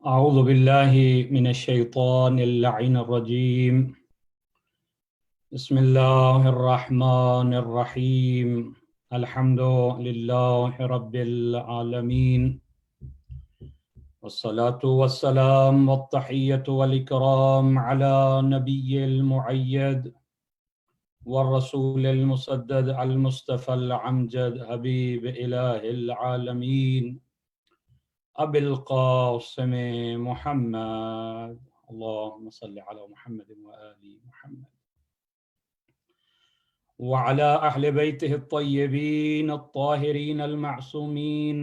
أعوذ بالله من الشيطان اللعين الرجيم. بسم الله الرحمن الرحيم. الحمد لله رب العالمين، والصلاة والسلام والتحية والإكرام على نبي المعيد والرسول المسدد المصطفى الأمجد حبيب إله العالمين أبي القاسم محمد. اللهم صل على محمد وآل محمد وعلى أهل بيته الطيبين الطاهرين المعصومين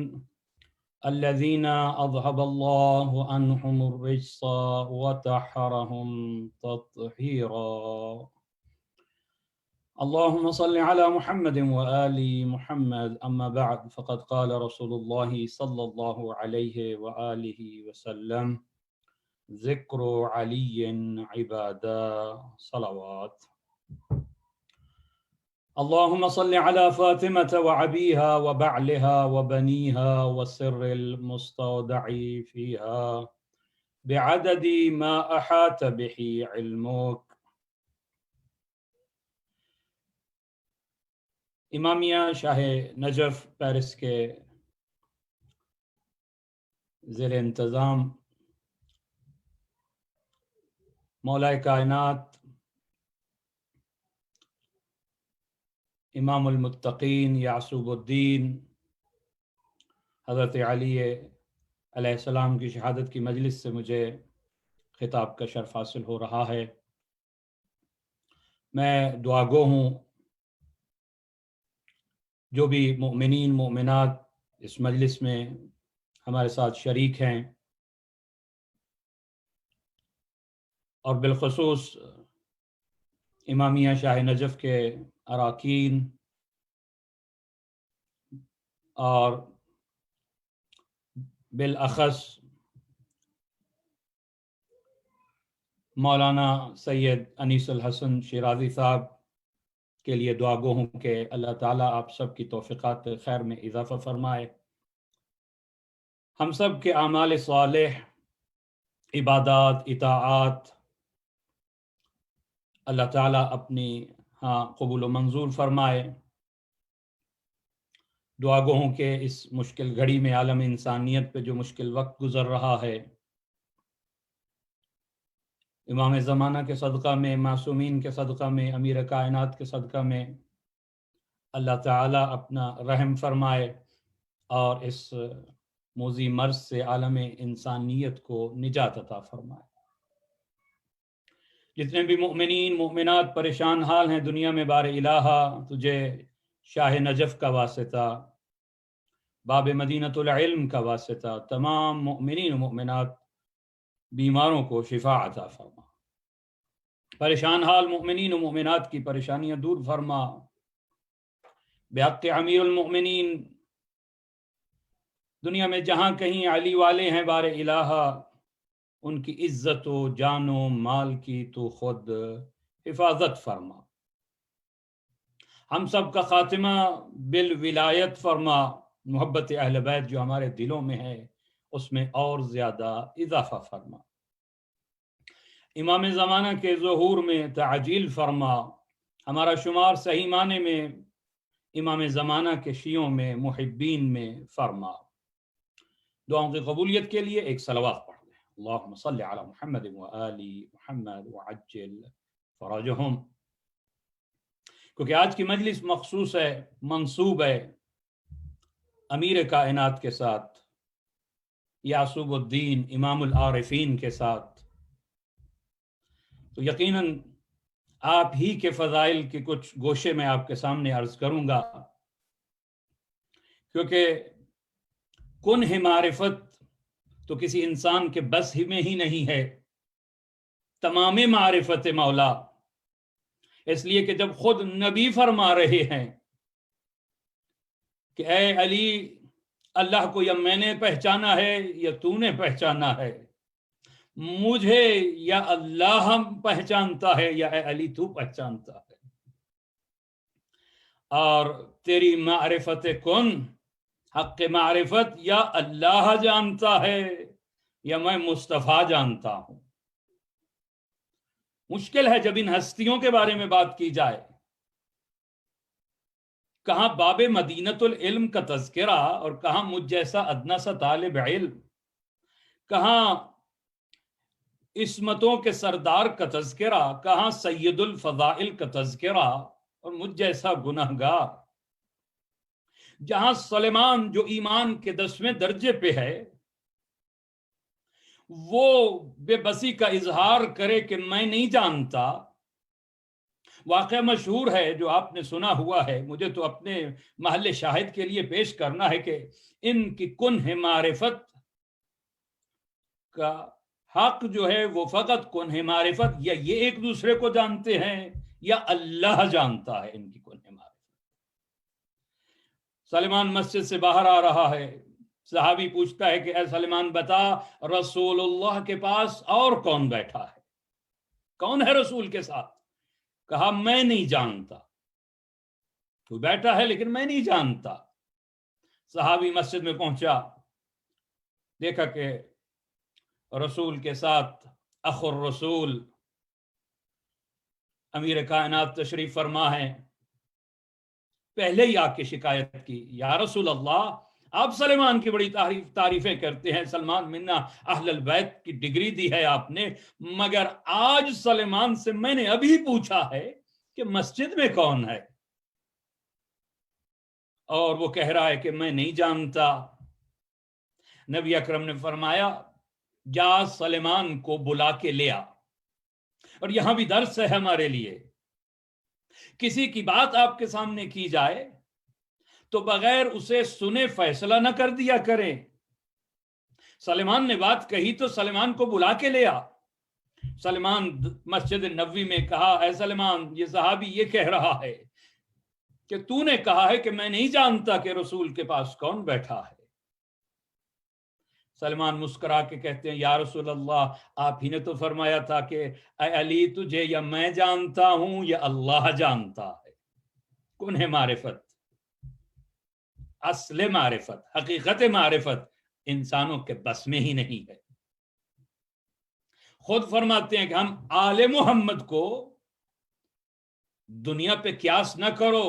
الذين أذهب الله عنهم الرجس وطهرهم تطهيرا. اللهم صل على محمد وآل محمد. أما بعد، فقد قال رسول الله صلى الله عليه وآله وسلم: ذكر علي عبادة صلوات. اللهم صل على فاطمة وعبيها وبعلها وبنيها والسر المستودع فيها بعدد ما أحاط به علمك. امامیہ شاہ نجف پیرس کے زیر انتظام مولا کائنات امام المتقین یعصوب الدین حضرت علی علیہ السلام کی شہادت کی مجلس سے مجھے خطاب کا شرف حاصل ہو رہا ہے۔ میں دعا گو ہوں جو بھی مؤمنین مؤمنات اس مجلس میں ہمارے ساتھ شریک ہیں، اور بالخصوص امامیہ شاہ نجف کے اراکین اور بالاخص مولانا سید انیس الحسن شیرازی صاحب کے لیے دعا گو ہوں کہ اللہ تعالیٰ آپ سب کی توفیقات خیر میں اضافہ فرمائے، ہم سب کے اعمال صالح، عبادات، اطاعات اللہ تعالیٰ اپنی قبول و منظور فرمائے۔ دعا گو ہوں کہ اس مشکل گھڑی میں عالم انسانیت پہ جو مشکل وقت گزر رہا ہے، امام زمانہ کے صدقہ میں، معصومین کے صدقہ میں، امیر کائنات کے صدقہ میں اللہ تعالیٰ اپنا رحم فرمائے اور اس موذی مرض سے عالم انسانیت کو نجات عطا فرمائے۔ جتنے بھی مؤمنین مؤمنات پریشان حال ہیں دنیا میں، بار الہا تجھے شاہ نجف کا واسطہ، باب مدینۃ العلم کا واسطہ تمام مؤمنین و مؤمنات بیماروں کو شفا عطا فرما، پریشان حال مؤمنین و مؤمنات کی پریشانیاں دور فرما، بحق امیر المؤمنین دنیا میں جہاں کہیں علی والے ہیں بار الہا ان کی عزت و جان و مال کی تو خود حفاظت فرما، ہم سب کا خاتمہ بالولایت فرما، محبت اہل بیت جو ہمارے دلوں میں ہے اس میں اور زیادہ اضافہ فرما، امام زمانہ کے ظہور میں تعجیل فرما، ہمارا شمار صحیح معنی میں امام زمانہ کے شیعوں میں محبین میں فرما۔ دعاؤں کی قبولیت کے لیے ایک صلوات پڑھ لیں۔ اللہم صلی علی محمد وآل محمد وعجل فرجہم۔ کیونکہ آج کی مجلس مخصوص ہے، منصوب ہے امیر کائنات کے ساتھ، یعصوب الدین امام العارفین کے ساتھ، تو یقیناً آپ ہی کے فضائل کے کچھ گوشے میں آپ کے سامنے عرض کروں گا، کیونکہ کنہ معرفت تو کسی انسان کے بس ہی میں ہی نہیں ہے، تمام معرفت مولا، اس لیے کہ جب خود نبی فرما رہے ہیں کہ اے علی اللہ کو یا میں نے پہچانا ہے یا تو نے پہچانا ہے، مجھے یا اللہ پہچانتا ہے یا اے علی تو پہچانتا ہے، اور تیری معرفت کن حق معرفت یا اللہ جانتا ہے یا میں مصطفیٰ جانتا ہوں؟ مشکل ہے جب ان ہستیوں کے بارے میں بات کی جائے. کہاں باب مدینۃ العلم کا تذکرہ اور کہاں مجھ جیسا ادنا سا طالب علم، کہاں عصمتوں کے سردار کا تذکرہ، کہاں سید الفضائل کا تذکرہ، اور مجھ جیسا گنہگار. جہاں سلیمان جو ایمان کے 10ویں درجے پہ ہے وہ بے بسی کا اظہار کرے کہ میں نہیں جانتا. واقعہ مشہور ہے جو آپ نے سنا ہوا ہے، مجھے تو اپنے محل شاہد کے لیے پیش کرنا ہے کہ ان کی کنہ معرفت کا حق جو ہے وہ فقط کنہ معرفت، یا یہ ایک دوسرے کو جانتے ہیں یا اللہ جانتا ہے ان کی کنہ معرفت. سلیمان مسجد سے باہر آ رہا ہے، صحابی پوچھتا ہے کہ اے سلیمان بتا رسول اللہ کے پاس اور کون بیٹھا ہے، کون ہے رسول کے ساتھ؟ کہا میں نہیں جانتا، تو بیٹھا ہے لیکن میں نہیں جانتا. صحابی مسجد میں پہنچا، دیکھا کہ رسول کے ساتھ اخ الرسول امیر کائنات تشریف فرما ہے. پہلے ہی آ کے شکایت کی، یا رسول اللہ آپ سلیمان کی بڑی تعریفیں کرتے ہیں، سلمان منا اہل البیت کی ڈگری دی ہے آپ نے، مگر آج سلیمان سے میں نے ابھی پوچھا ہے کہ مسجد میں کون ہے، اور وہ کہہ رہا ہے کہ میں نہیں جانتا. نبی اکرم نے فرمایا جا سلیمان کو بلا کے لیا. اور یہاں بھی درس ہے ہمارے لیے، کسی کی بات آپ کے سامنے کی جائے تو بغیر اسے سنے فیصلہ نہ کر دیا کریں. سلیمان نے بات کہی تو سلیمان کو بلا کے لیا. سلیمان مسجد نبوی میں کہا اے سلیمان یہ صحابی یہ کہہ رہا ہے کہ تو نے کہا ہے کہ میں نہیں جانتا کہ رسول کے پاس کون بیٹھا ہے. سلمان مسکرا کے کہتے ہیں یا رسول اللہ آپ ہی نے تو فرمایا تھا کہ اے علی تجھے یا میں جانتا ہوں یا اللہ جانتا ہے. کنہ معرفت، اصل معرفت، حقیقت معرفت انسانوں کے بس میں ہی نہیں ہے. خود فرماتے ہیں کہ ہم آل محمد کو دنیا پہ قیاس نہ کرو،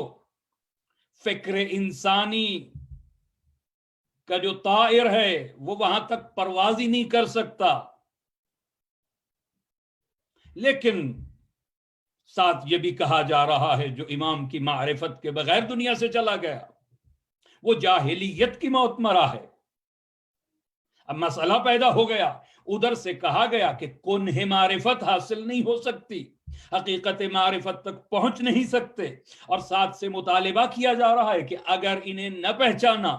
فکر انسانی کا جو طائر ہے وہ وہاں تک پرواز ہی نہیں کر سکتا. لیکن ساتھ یہ بھی کہا جا رہا ہے جو امام کی معرفت کے بغیر دنیا سے چلا گیا وہ جاہلیت کی موت مرا ہے. اب مسئلہ پیدا ہو گیا، ادھر سے کہا گیا کہ کنہ معرفت حاصل نہیں ہو سکتی، حقیقت معرفت تک پہنچ نہیں سکتے، اور ساتھ سے مطالبہ کیا جا رہا ہے کہ اگر انہیں نہ پہچانا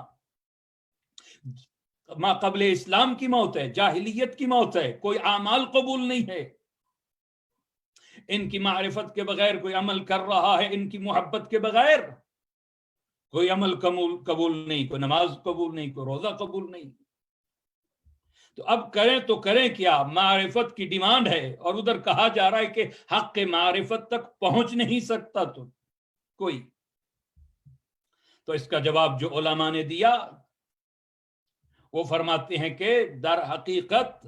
ما قبل اسلام کی موت ہے، جاہلیت کی موت ہے، کوئی اعمال قبول نہیں ہے. ان کی معرفت کے بغیر کوئی عمل کر رہا ہے، ان کی محبت کے بغیر کوئی عمل قبول نہیں، کوئی نماز قبول نہیں، کوئی روزہ قبول نہیں. تو اب کریں تو کریں کیا؟ معرفت کی ڈیمانڈ ہے اور ادھر کہا جا رہا ہے کہ حق معرفت تک پہنچ نہیں سکتا تو کوئی. تو اس کا جواب جو علماء نے دیا وہ فرماتے ہیں کہ در حقیقت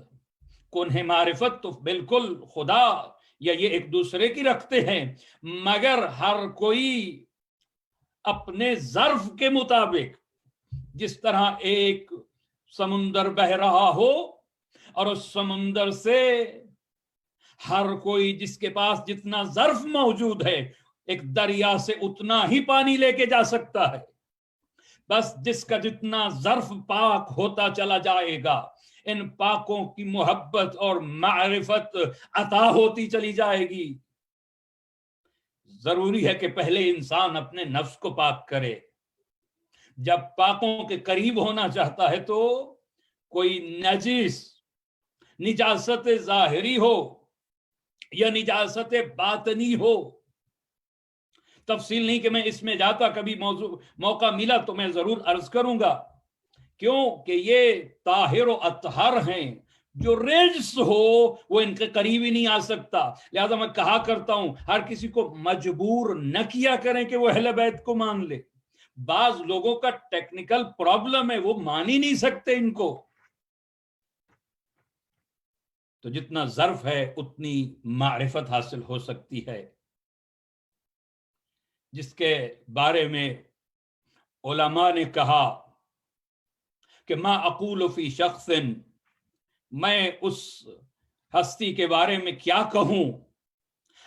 کنہ معرفت تو بالکل خدا یا یہ ایک دوسرے کی رکھتے ہیں، مگر ہر کوئی اپنے ظرف کے مطابق، جس طرح ایک سمندر بہ رہا ہو اور اس سمندر سے ہر کوئی جس کے پاس جتنا ظرف موجود ہے ایک دریا سے اتنا ہی پانی لے کے جا سکتا ہے. بس جس کا جتنا ظرف پاک ہوتا چلا جائے گا ان پاکوں کی محبت اور معرفت عطا ہوتی چلی جائے گی. ضروری ہے کہ پہلے انسان اپنے نفس کو پاک کرے. جب پاکوں کے قریب ہونا چاہتا ہے تو کوئی نجاست ظاہری ہو یا نجاست باطنی ہو، تفصیل نہیں کہ میں اس میں جاتا، کبھی موقع ملا تو میں ضرور عرض کروں گا، کیوں کہ یہ طاہر و اطہر ہیں، جو رجس ہو وہ ان کے قریب ہی نہیں آ سکتا. لہذا میں کہا کرتا ہوں ہر کسی کو مجبور نہ کیا کریں کہ وہ اہل بیت کو مان لے. بعض لوگوں کا ٹیکنیکل پرابلم ہے، وہ مان ہی نہیں سکتے ان کو. تو جتنا ظرف ہے اتنی معرفت حاصل ہو سکتی ہے، جس کے بارے میں علماء نے کہا کہ ما اقول فی شخص، میں اس ہستی کے بارے میں کیا کہوں،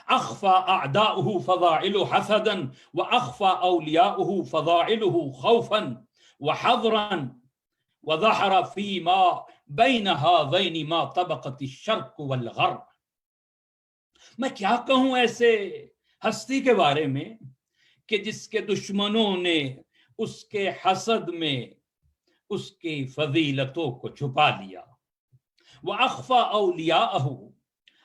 اخفى اعداؤه فضائل حسدا واخفى اولیاؤه فضائله خوفا وحذرا وظهر فيما بين هذين ما طبقت الشرق والغرب۔ میں کیا کہوں ایسے ہستی کے بارے میں کہ جس کے دشمنوں نے اس کے حسد میں اس کی فضیلتوں کو چھپا لیا، وَأَخْفَى أَوْلِيَاءَهُ،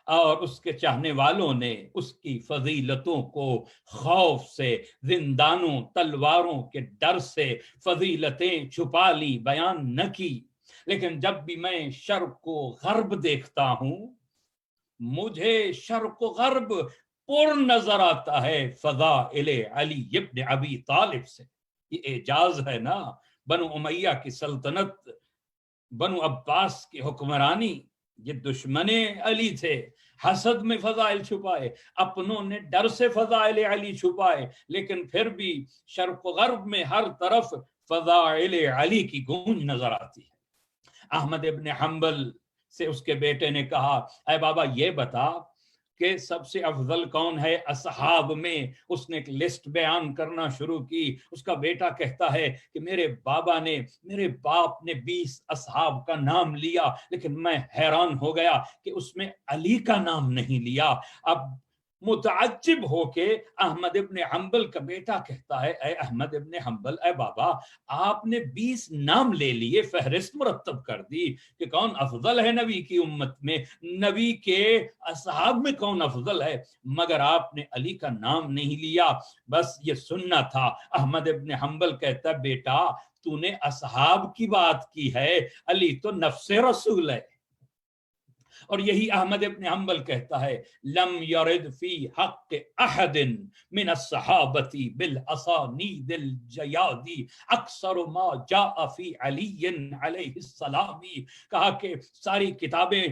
اور اس کے چاہنے والوں نے اس کی فضیلتوں کو خوف سے، زندانوں تلواروں کے ڈر سے فضیلتیں چھپا لی، بیان نہ کی۔ لیکن جب بھی میں شرق و غرب دیکھتا ہوں، مجھے شرق و غرب پر نظر آتا ہے فضائل علی ابن ابی طالب سے۔ یہ اعجاز ہے نا، بنو امیہ کی سلطنت، بنو عباس کی حکمرانی، یہ دشمن علی تھے، حسد میں فضائل چھپائے، اپنوں نے ڈر سے فضائل علی چھپائے، لیکن پھر بھی شرق و غرب میں ہر طرف فضائل علی کی گونج نظر آتی ہے۔ احمد ابن حنبل سے اس کے بیٹے نے کہا، اے بابا یہ بتا کہ سب سے افضل کون ہے اصحاب میں؟ اس نے ایک لسٹ بیان کرنا شروع کی۔ اس کا بیٹا کہتا ہے کہ میرے باپ نے 20 اصحاب کا نام لیا، لیکن میں حیران ہو گیا کہ اس میں علی کا نام نہیں لیا۔ اب متعجب ہو کے احمد ابن حنبل کا بیٹا کہتا ہے، اے احمد ابن حنبل، اے بابا آپ نے 20 نام لے لیے، فہرست مرتب کر دی کہ کون افضل ہے نبی کی امت میں، نبی کے اصحاب میں کون افضل ہے، مگر آپ نے علی کا نام نہیں لیا، بس یہ سننا تھا۔ احمد ابن حنبل کہتا ہے، بیٹا تو نے اصحاب کی بات کی ہے، علی تو نفس رسول ہے۔ اور یہی احمد ابن حنبل کہتا ہے، لم یرد فی حق احد من الصحابۃ بالاسانید الجیاد اکثر ما جاء فی علی علیہ السلام۔ کہا کہ ساری کتابیں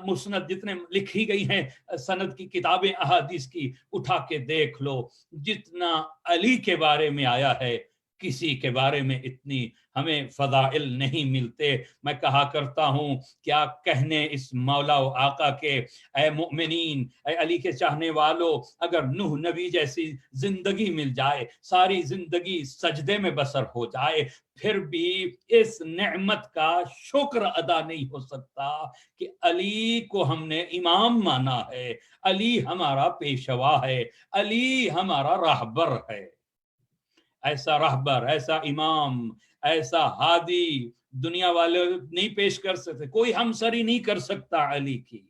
مسند جتنے لکھی گئی ہیں، سند کی کتابیں احادیث کی اٹھا کے دیکھ لو، جتنا علی کے بارے میں آیا ہے کسی کے بارے میں اتنی ہمیں فضائل نہیں ملتے۔ میں کہا کرتا ہوں، کیا کہنے اس مولا و آقا کے، اے مؤمنین، اے علی کے چاہنے والوں، اگر نوح نبی جیسی زندگی مل جائے، ساری زندگی سجدے میں بسر ہو جائے، پھر بھی اس نعمت کا شکر ادا نہیں ہو سکتا کہ علی کو ہم نے امام مانا ہے، علی ہمارا پیشوا ہے، علی ہمارا راہبر ہے۔ ایسا راہبر، ایسا امام، ایسا ہادی دنیا والے نہیں پیش کر سکتے، کوئی ہمسری نہیں کر سکتا علی کی،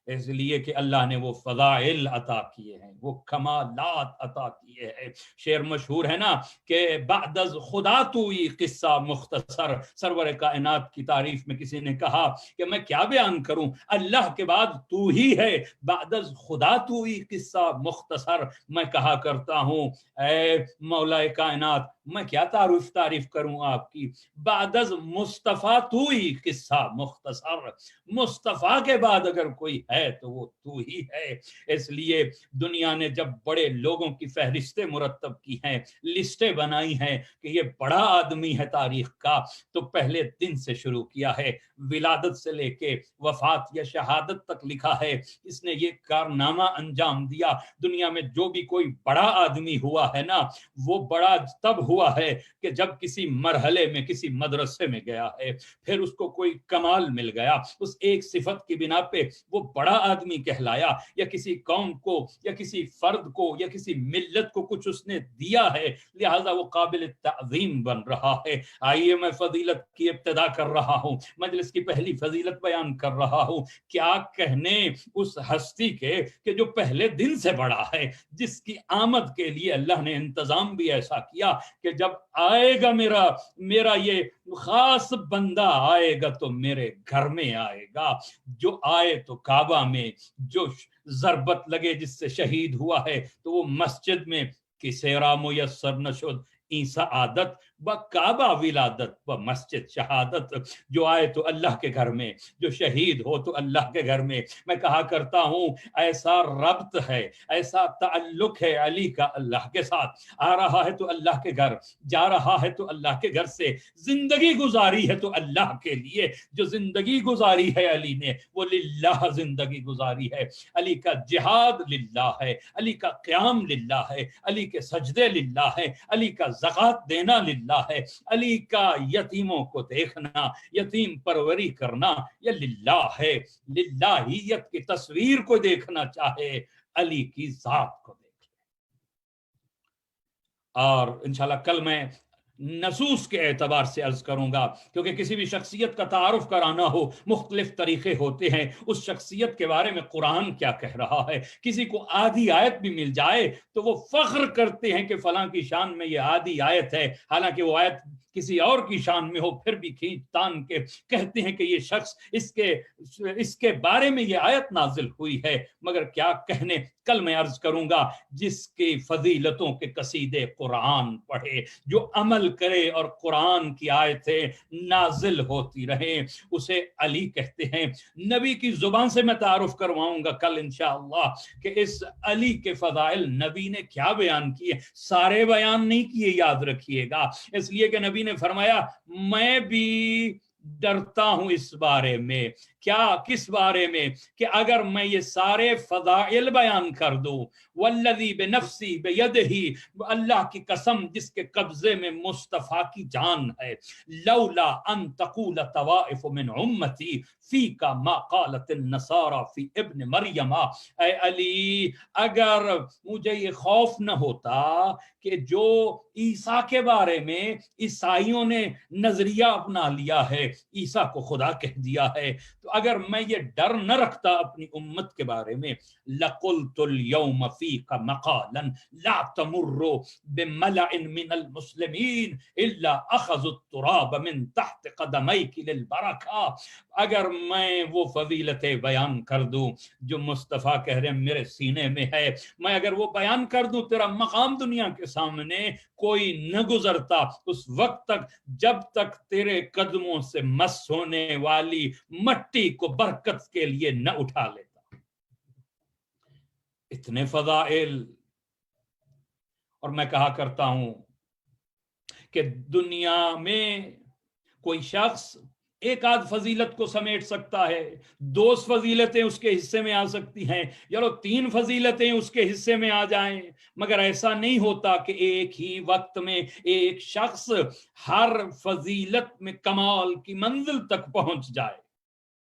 اس لیے کہ اللہ نے وہ فضائل عطا کیے ہیں، وہ کمالات عطا کیے ہیں۔ شعر مشہور ہے نا کہ بعد از خدا توئی قصہ مختصر، سرور کائنات کی تعریف میں کسی نے کہا کہ میں کیا بیان کروں، اللہ کے بعد تو ہی ہے، بعد از خدا توئی قصہ مختصر۔ میں کہا کرتا ہوں، اے مولا کائنات، میں کیا تعریف کروں آپ کی، بعد از مصطفیٰ توئی قصہ مختصر، مصطفیٰ کے بعد اگر کوئی ہے تو وہ تو ہی ہے۔ اس لیے دنیا نے جب بڑے لوگوں کی فہرستیں مرتب کی ہیں، لسٹیں بنائی ہیں کہ یہ بڑا آدمی ہے تاریخ کا، تو پہلے دن سے شروع کیا ہے، ولادت سے لے کے وفات یا شہادت تک لکھا ہے، اس نے یہ کارنامہ انجام دیا۔ دنیا میں جو بھی کوئی بڑا آدمی ہوا ہے نا، وہ بڑا تب ہوا ہے کہ جب کسی مرحلے میں کسی مدرسے میں گیا ہے، پھر اس کو کوئی کمال مل گیا، اس ایک صفت کی بنا پہ وہ بڑا آدمی کہلایا، یا کسی قوم کو یا کسی فرد کو یا کسی ملت کو کچھ اس نے دیا ہے، لہذا وہ قابل تعظیم بن رہا ہے۔ آئیے میں فضیلت کی ابتدا کر رہا ہوں، مجلس کی پہلی فضیلت بیان کر رہا ہوں۔ کیا کہنے اس ہستی کے کہ جو پہلے دن سے بڑا ہے، جس کی آمد کے لیے اللہ نے انتظام بھی ایسا کیا کہ جب آئے گا میرا یہ خاص بندہ آئے گا تو میرے گھر میں آئے گا، جو آئے تو کعبہ میں، جو ضربت لگے جس سے شہید ہوا ہے تو وہ مسجد میں، کسے را میسر نشد ای سعادت و کعبہ ولادت و مسجد شہادت، جو آئے تو اللہ کے گھر میں، جو شہید ہو تو اللہ کے گھر میں۔ میں کہا کرتا ہوں ایسا ربط ہے، ایسا تعلق ہے علی کا اللہ کے ساتھ، آ رہا ہے تو اللہ کے گھر، جا رہا ہے تو اللہ کے گھر سے، زندگی گزاری ہے تو اللہ کے لیے۔ جو زندگی گزاری ہے علی نے وہ للہ زندگی گزاری ہے۔ علی کا جہاد للہ ہے، علی کا قیام للہ ہے، علی کے سجدے للہ ہے، علی کا زکوٰۃ دینا للہ ہے، علی کا یتیموں کو دیکھنا، یتیم پروری کرنا یہ للہ ہے۔ للہیت کی تصویر کو دیکھنا چاہے علی کی ذات کو دیکھ لے۔ اور انشاءاللہ کل میں نصوص کے اعتبار سے عرض کروں گا، کیونکہ کسی بھی شخصیت کا تعارف کرانا ہو مختلف طریقے ہوتے ہیں، اس شخصیت کے بارے میں قرآن کیا کہہ رہا ہے۔ کسی کو آدھی آیت بھی مل جائے تو وہ فخر کرتے ہیں کہ فلاں کی شان میں یہ آدھی آیت ہے، حالانکہ وہ آیت کسی اور کی شان میں ہو، پھر بھی کھینچ تان کے کہتے ہیں کہ یہ شخص اس کے بارے میں یہ آیت نازل ہوئی ہے۔ مگر کیا کہنے، کل میں عرض کروں گا جس کی فضیلتوں کے قصیدے قرآن پڑھے، جو عمل کرے اور قرآن کی آیتیں نازل ہوتی رہیں، اسے علی کہتے ہیں۔ نبی کی زبان سے میں تعارف کرواؤں گا کل انشاءاللہ کہ اس علی کے فضائل نبی نے کیا بیان کیے، سارے بیان نہیں کیے، یاد رکھیے گا، اس لیے کہ نبی نے فرمایا میں بھی ڈرتا ہوں اس بارے میں۔ کیا، کس بارے میں؟ کہ اگر میں یہ سارے فضائل بیان کر دوں، والذی بنفسی بیدہی، اللہ کی قسم جس کے قبضے میں مصطفیٰ کی جان ہے، لولا ان تقول طوائف من امتی فیک ما قالت النصارى فی ابن مریم، اے علی اگر مجھے یہ خوف نہ ہوتا کہ جو عیسیٰ کے بارے میں عیسائیوں نے نظریہ اپنا لیا ہے، عیسیٰ کو خدا کہہ دیا ہے، تو اگر میں یہ ڈر نہ رکھتا اپنی امت کے بارے میں، لَقُلْتُ الْيَوْمَ فِيكَ مَقَالًا لَا تَمُرُّ بِمَلَعٍ مِّنَ الْمُسْلِمِينَ إِلَّا أَخَذُوا التُّرَابَ مِن تَحْتِ قَدَمَيْكِ لِلْبَرَكَةِ۔ اگر میں وہ فضیلتیں بیان کر دوں جو مصطفیٰ کہہ رہے ہیں میرے سینے میں ہے، میں اگر وہ بیان کر دوں، تیرا مقام دنیا کے سامنے کوئی نہ گزرتا اس وقت تک جب تک تیرے قدموں سے مس ہونے والی مٹی کو برکت کے لیے نہ اٹھا لیتا۔ اتنے فضائل۔ اور میں کہا کرتا ہوں کہ دنیا میں کوئی شخص ایک آدھ فضیلت کو سمیٹ سکتا ہے، 2 فضیلتیں اس کے حصے میں آ سکتی ہیں، یا 3 فضیلتیں اس کے حصے میں آ جائیں، مگر ایسا نہیں ہوتا کہ ایک ہی وقت میں ایک شخص ہر فضیلت میں کمال کی منزل تک پہنچ جائے،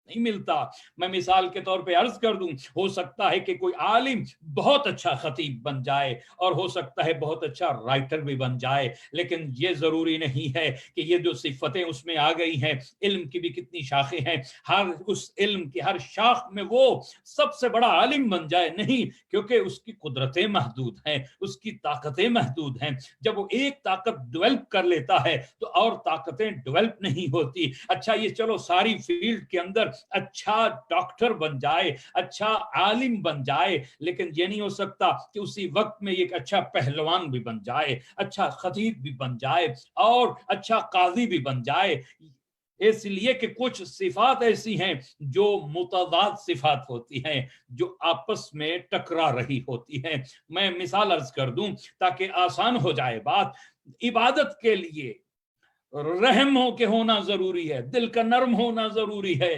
نہیں ملتا۔ میں مثال کے طور پہ عرض کر دوں، ہو سکتا ہے کہ کوئی عالم بہت اچھا خطیب بن جائے اور ہو سکتا ہے بہت اچھا رائٹر بھی بن جائے، لیکن یہ ضروری نہیں ہے کہ یہ جو صفتیں اس میں آ گئی ہیں، علم کی بھی کتنی شاخیں ہیں، ہر اس علم کی ہر شاخ میں وہ سب سے بڑا عالم بن جائے، نہیں، کیونکہ اس کی قدرتیں محدود ہیں، اس کی طاقتیں محدود ہیں۔ جب وہ ایک طاقت ڈیولپ کر لیتا ہے تو اور طاقتیں ڈیولپ نہیں ہوتی۔ اچھا یہ چلو ساری فیلڈ کے اندر اچھا ڈاکٹر بن جائے، اچھا عالم بن جائے، لیکن یہ نہیں ہو سکتا کہ اسی وقت میں ایک اچھا پہلوان بھی بن جائے، اچھا خطیب بھی بن جائے اور اچھا قاضی بھی بن جائے، اس لیے کہ کچھ صفات ایسی ہیں جو متضاد صفات ہوتی ہیں، جو آپس میں ٹکرا رہی ہوتی ہیں۔ میں مثال عرض کر دوں تاکہ آسان ہو جائے بات۔ عبادت کے لیے رحم ہو کے ہونا ضروری ہے، دل کا نرم ہونا ضروری ہے،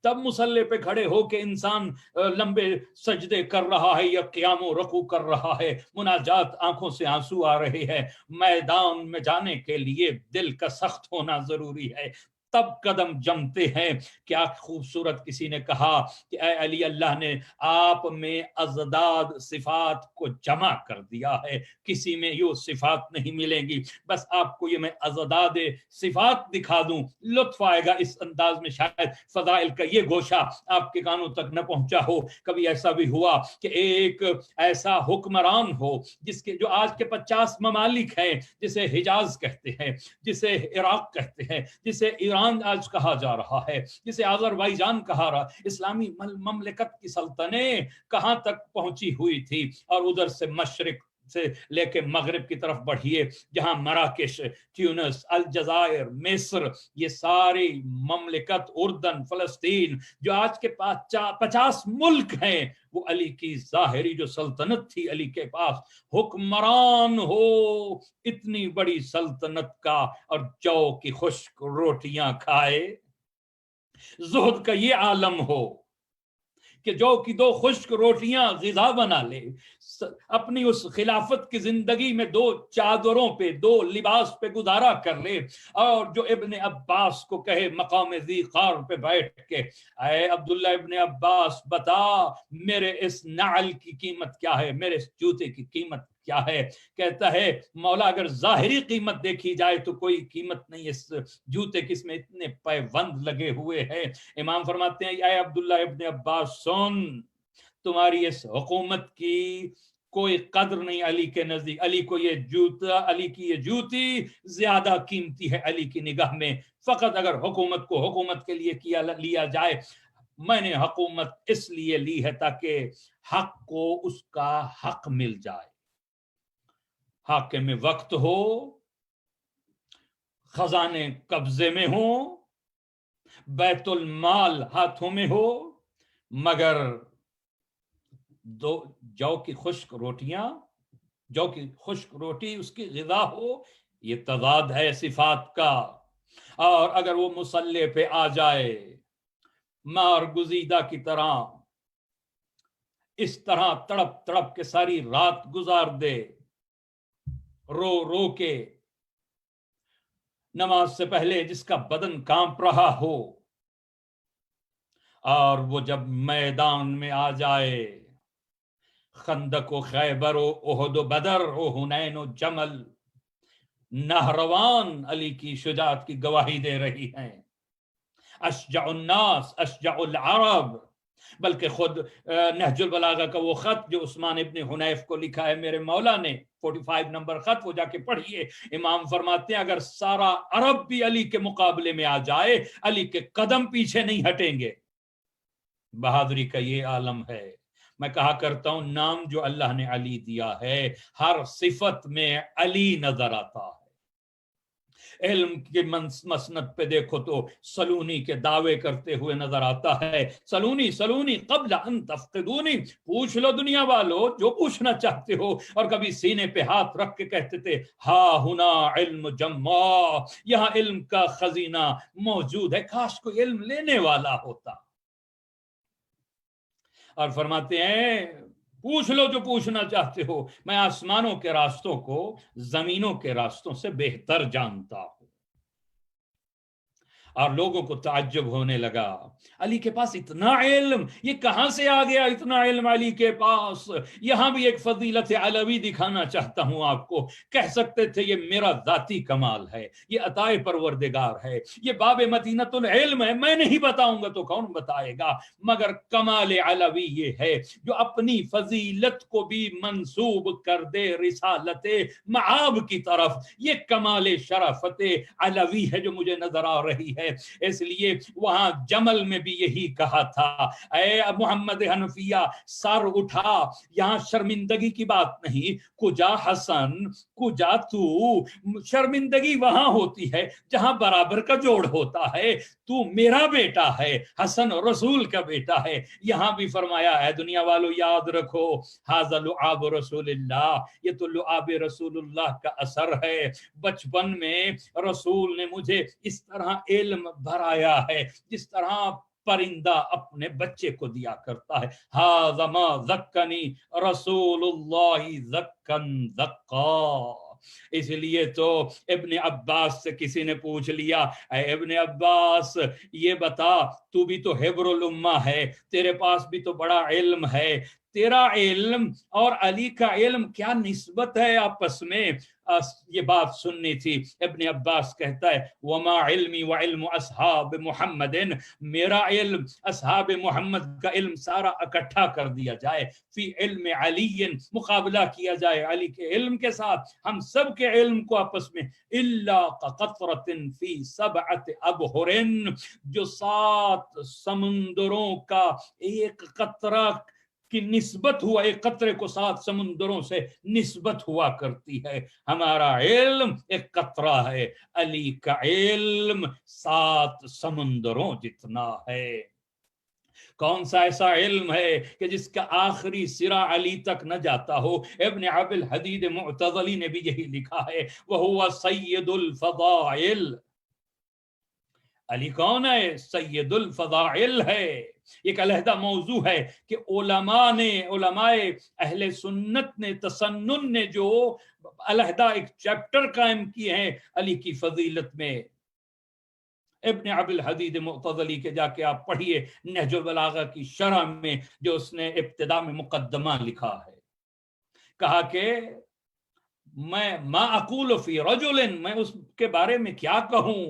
تب مصلی پہ کھڑے ہو کے انسان لمبے سجدے کر رہا ہے یا قیام و رکوع کر رہا ہے، مناجات، آنکھوں سے آنسو آ رہے ہیں، میدان میں جانے کے لیے دل کا سخت ہونا ضروری ہے، تب قدم جمتے ہیں۔ کیا خوبصورت کسی نے کہا کہ اے علی، اللہ نے آپ میں ازداد صفات کو جمع کر دیا ہے، کسی میں یہ صفات نہیں ملیں گی، بس آپ کو یہ میں ازداد صفات دکھا دوں، لطف آئے گا اس انداز میں، شاید فضائل کا یہ گوشہ آپ کے کانوں تک نہ پہنچا ہو۔ کبھی ایسا بھی ہوا کہ ایک ایسا حکمران ہو جس کے جو آج کے 50 ممالک ہیں، جسے حجاز کہتے ہیں، جسے عراق کہتے ہیں، جسے ایران آج کہا جا رہا ہے، جسے آذربائیجان کہا رہا، اسلامی مملکت کی سلطنتیں کہاں تک پہنچی ہوئی تھی، اور ادھر سے مشرق سے لے کے مغرب کی طرف بڑھیے، جہاں مراکش، ٹیونس، الجزائر، مصر، یہ ساری مملکت، اردن، فلسطین، جو آج کے پاس 50 ملک ہیں، وہ علی کی ظاہری جو سلطنت تھی، علی کے پاس حکمران ہو اتنی بڑی سلطنت کا، اور جو کی خشک روٹیاں کھائے، زہد کا یہ عالم ہو کہ جو کی 2 خشک روٹیاں غذا بنا لے، اپنی اس خلافت کی زندگی میں 2 چادروں پہ، 2 لباس پہ گزارا کر لے، اور جو ابن عباس کو کہے مقام ذی قار پہ بیٹھ کے، اے عبداللہ ابن عباس بتا میرے اس نعل کی قیمت کیا ہے، میرے اس جوتے کی قیمت کیا ہے؟ کہتا ہے مولا اگر ظاہری قیمت دیکھی جائے تو کوئی قیمت نہیں، اس جوتے کس میں اتنے پیوند لگے ہوئے ہیں۔ امام فرماتے ہیں اے عبداللہ ابن عباس سن، تمہاری اس حکومت کی کوئی قدر نہیں علی کے نزدیک، علی کو یہ جوتا، علی کی یہ جوتی زیادہ قیمتی ہے علی کی نگاہ میں۔ فقط اگر حکومت کو حکومت کے لیے لیا جائے، میں نے حکومت اس لیے لی ہے تاکہ حق کو اس کا حق مل جائے، حاکم میں وقت ہو، خزانے قبضے میں ہو، بیت المال ہاتھوں میں ہو، مگر جو کی خشک روٹیاں، جو کی خشک روٹی اس کی غذا ہو، یہ تضاد ہے صفات کا۔ اور اگر وہ مسلح پہ آ جائے مار گزیدہ کی طرح، اس طرح تڑپ تڑپ کے ساری رات گزار دے، رو رو کے، نماز سے پہلے جس کا بدن کانپ رہا ہو، اور وہ جب میدان میں آ جائے، خندق و خیبر و احد و بدر و حنین و جمل، نہروان علی کی شجاعت کی گواہی دے رہی ہیں، اشجع الناس، اشجع العرب۔ بلکہ خود نہج البلاغہ کا وہ خط جو عثمان ابن حنیف کو لکھا ہے میرے مولا نے، 45 نمبر خط، وہ جا کے پڑھیے۔ امام فرماتے ہیں اگر سارا عرب بھی علی کے مقابلے میں آ جائے، علی کے قدم پیچھے نہیں ہٹیں گے۔ بہادری کا یہ عالم ہے۔ میں کہا کرتا ہوں نام جو اللہ نے علی دیا ہے، ہر صفت میں علی نظر آتا ہے۔ علم کی مسند پہ دیکھو تو سلونی کے دعوے کرتے ہوئے نظر آتا ہے، سلونی سلونی قبل ان تفقدونی، پوچھ لو دنیا والو جو پوچھنا چاہتے ہو، اور کبھی سینے پہ ہاتھ رکھ کے کہتے تھے ہا ہنا علم جمع، یہاں علم کا خزینہ موجود ہے، کاش کوئی علم لینے والا ہوتا۔ اور فرماتے ہیں پوچھ لو جو پوچھنا چاہتے ہو، میں آسمانوں کے راستوں کو زمینوں کے راستوں سے بہتر جانتا ہوں۔ اور لوگوں کو تعجب ہونے لگا، علی کے پاس اتنا علم، یہ کہاں سے آ گیا اتنا علم علی کے پاس؟ یہاں بھی ایک فضیلت علوی دکھانا چاہتا ہوں آپ کو۔ کہہ سکتے تھے یہ میرا ذاتی کمال ہے، یہ عطائے پروردگار ہے، یہ باب مدینۃ العلم ہے، میں نہیں بتاؤں گا تو کون بتائے گا؟ مگر کمال علوی یہ ہے جو اپنی فضیلت کو بھی منسوب کر دے رسالت معاب کی طرف، یہ کمال شرافت علوی ہے جو مجھے نظر آ رہی ہے۔ اس لیے وہاں جمل میں بھی یہی کہا تھا، اے محمد حنفیہ سر اٹھا، یہاں شرمندگی کی بات نہیں، کجا حسن کجا تو، شرمندگی وہاں ہوتی ہے جہاں برابر کا جوڑ ہوتا ہے، تو میرا بیٹا ہے، حسن رسول کا بیٹا ہے۔ یہاں بھی فرمایا ہے دنیا والو یاد رکھو، ھذا لعاب رسول اللہ، یہ تو لعاب رسول اللہ کا اثر ہے، بچپن میں رسول نے مجھے اس طرح علم بھرایا ہے جس طرح پرندہ اپنے بچے کو دیا کرتا ہے۔ ھذا ما ذکنی رسول اللہ ذکن ذکا۔ اس لیے تو ابن عباس سے کسی نے پوچھ لیا، اے ابن عباس یہ بتا، تو بھی تو حبر الامہ ہے، تیرے پاس بھی تو بڑا علم ہے، تیرا علم اور علی کا علم کیا نسبت ہے آپس میں؟ یہ بات سننی تھی۔ ابن عباس کہتا ہے وما علمی وعلم اصحاب محمد، میرا علم اصحاب محمد کا علم سارا اکٹھا کر دیا جائے، فی علم علی، مقابلہ کیا جائے علی کے علم کے ساتھ، ہم سب کے علم کو آپس میں، الا قطرۃ فی سبعۃ ابحر، جو 7 سمندروں کا ایک قطرہ کی نسبت ہوا ایک قطرے کو 7 سمندروں سے نسبت ہوا کرتی ہے. ہمارا علم ایک قطرہ ہے، علی کا علم 7 سمندروں جتنا ہے. کون سا ایسا علم ہے کہ جس کا آخری سرا علی تک نہ جاتا ہو؟ ابن ابی الحدید معتزلی نے بھی یہی لکھا ہے، وَهُوَ سید الفضائل. علی کون ہے؟ سید الفضائل ہے. ایک علیحدہ موضوع ہے کہ علماء اہل سنت نے، تسنن نے جو علیحدہ ایک چیپٹر قائم کیے ہیں علی کی فضیلت میں. ابن ابی الحدید معتزلی کے جا کے آپ پڑھیے نہج البلاغہ کی شرح میں جو اس نے ابتدا میں مقدمہ لکھا ہے. کہا کہ میں ما اقول فی رجل، میں اس کے بارے میں کیا کہوں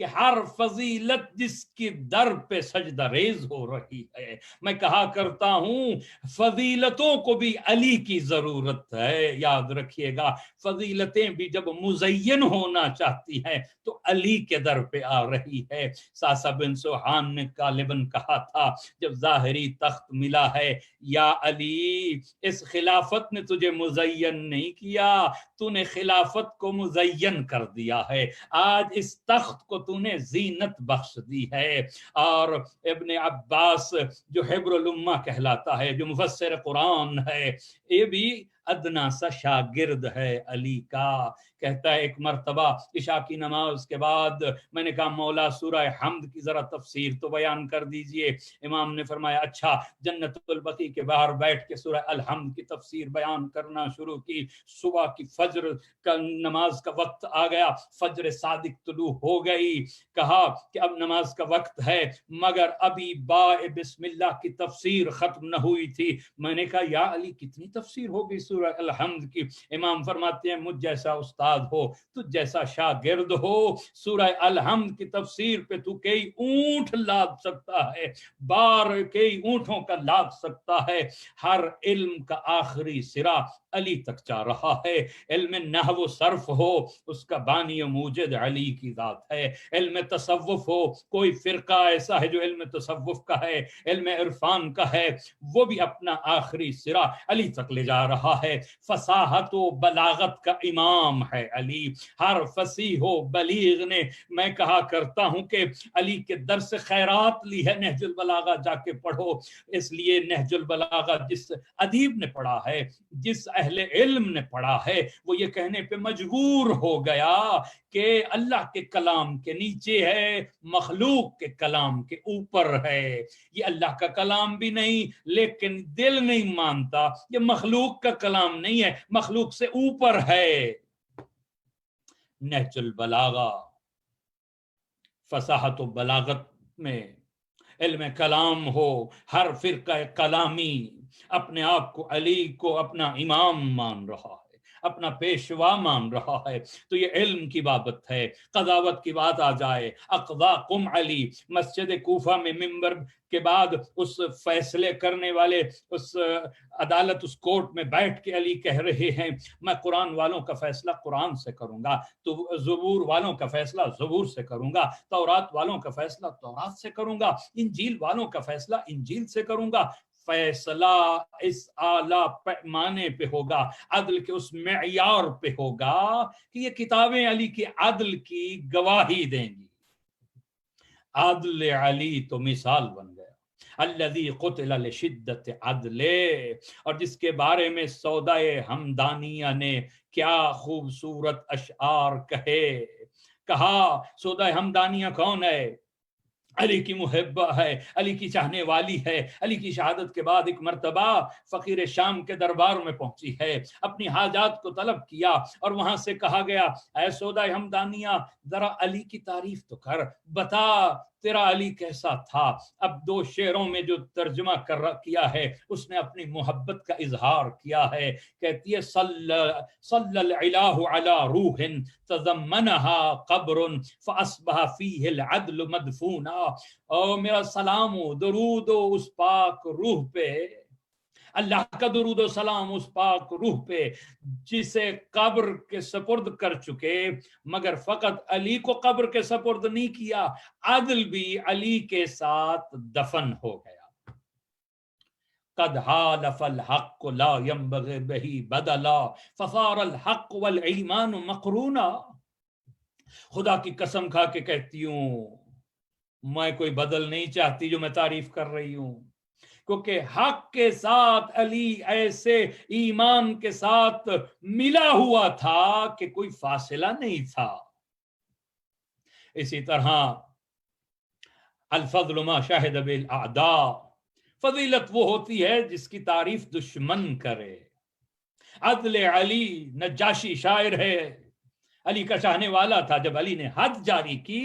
کہ ہر فضیلت جس کی در پہ سجدہ ریز ہو رہی ہے. میں کہا کرتا ہوں فضیلتوں کو بھی علی کی ضرورت ہے. یاد رکھیے گا، فضیلتیں بھی جب مزین ہونا چاہتی ہیں تو علی کے در پہ آ رہی ہے. ساسا بن سوحان نے غالباً کہا تھا جب ظاہری تخت ملا ہے، یا علی اس خلافت نے تجھے مزین نہیں کیا، تو نے خلافت کو مزین کر دیا ہے. آج اس تخت کو تو نے زینت بخش دی ہے. اور ابن عباس جو حبر الامہ کہلاتا ہے، جو مفسر قرآن ہے، یہ بھی ادنا سا شاگرد ہے علی کا. کہتا ہے ایک مرتبہ عشاء کی نماز کے بعد میں نے کہا مولا سورہ حمد کی ذرا تفسیر تو بیان کر دیجئے. امام نے فرمایا اچھا. جنت البقیع کے باہر بیٹھ کے سورہ الحمد کی تفسیر بیان کرنا شروع کی. صبح کی فجر کا نماز کا وقت آ گیا، فجر صادق طلوع ہو گئی. کہا کہ اب نماز کا وقت ہے، مگر ابھی با بسم اللہ کی تفسیر ختم نہ ہوئی تھی. میں نے کہا یا علی کتنی تفسیر ہو گئی سورہ الحمد کی؟ امام فرماتے ہیں مجھ جیسا استاد ہو، تجھ جیسا شاگرد ہو، سورہ الحمد کی تفسیر پہ تو کئی اونٹ لاد سکتا ہے، بار کئی اونٹوں کا لاد سکتا ہے. ہر علم کا آخری سرا علی تک جا رہا ہے. علم نحو و صرف ہو، اس کا بانی و موجد علی کی ذات ہے. علم تصوف ہو، کوئی فرقہ ایسا ہے جو علم تصوف کا ہے، علم عرفان کا ہے، وہ بھی اپنا آخری سرا علی تک لے جا رہا ہے. فصاحت و بلاغت کا امام ہے علی. ہر فصیح و بلیغ نے، میں کہا کرتا ہوں کہ علی کے درس خیرات لی ہے. نہج البلاغہ جا کے پڑھو. اس لیے نہج البلاغہ جس ادیب نے پڑھا ہے، جس اہل علم نے پڑھا ہے، وہ یہ کہنے پہ مجبور ہو گیا کہ اللہ کے کلام کے نیچے ہے، مخلوق کے کلام کے اوپر ہے. یہ اللہ کا کلام بھی نہیں، لیکن دل نہیں مانتا. یہ مخلوق کا کلام نہیں ہے، مخلوق سے اوپر ہے. نہج البلاغہ فصاحت و بلاغت میں علم کلام ہو. ہر فرقہ کلامی اپنے آپ کو علی کو اپنا امام مان رہا ہے، اپنا پیشوا مان رہا ہے. تو یہ علم کی بابت ہے. قضاوت کی بات آ جائے، اقضاکم علی. مسجد کوفہ میں ممبر کے بعد اس فیصلے کرنے والے اس عدالت، اس کورٹ میں بیٹھ کے علی کہہ رہے ہیں میں قرآن والوں کا فیصلہ قرآن سے کروں گا، تو زبور والوں کا فیصلہ زبور سے کروں گا، تورات والوں کا فیصلہ تورات سے کروں گا، انجیل والوں کا فیصلہ انجیل سے کروں گا. فیصلہ اس اعلیٰ پیمانے پہ ہوگا، عدل کے اس معیار پہ ہوگا کہ یہ کتابیں علی کی عدل کی گواہی دیں گی. عدل علی تو مثال بن گیا. الذی قتل لشدت عدل، اور جس کے بارے میں سودائے ہمدانیہ نے کیا خوبصورت اشعار کہا. سودائے ہمدانیہ کون ہے؟ علی کی محبہ ہے، علی کی چاہنے والی ہے. علی کی شہادت کے بعد ایک مرتبہ فقیر شام کے دربار میں پہنچی ہے، اپنی حاجات کو طلب کیا، اور وہاں سے کہا گیا اے سودائے ہمدانیہ ذرا علی کی تعریف تو کر، بتا تیرا علی کیسا تھا. اب 2 شعروں میں جو ترجمہ کیا ہے اس نے اپنی محبت کا اظہار کیا ہے. کہتی ہے صلی الالہ علی روح تضمنها قبر فاصبح فیہ العدل مدفونا. او میرا سلام و درود و اس پاک روح پہ، اللہ کا درود و سلام اس پاک روح پہ جسے قبر کے سپرد کر چکے، مگر فقط علی کو قبر کے سپرد نہیں کیا، عدل بھی علی کے ساتھ دفن ہو گیا. قد حالف الحق لا ينبغي به بدلا فصار الحق والایمان مقرونا. خدا کی قسم کھا کے کہتی ہوں میں کوئی بدل نہیں چاہتی جو میں تعریف کر رہی ہوں، کیونکہ حق کے ساتھ علی ایسے ایمان کے ساتھ ملا ہوا تھا کہ کوئی فاصلہ نہیں تھا. اسی طرح الفضل ما شاہد بالاعداء، فضیلت وہ ہوتی ہے جس کی تعریف دشمن کرے. عدل علی، نجاشی شاعر ہے، علی کا چاہنے والا تھا. جب علی نے حد جاری کی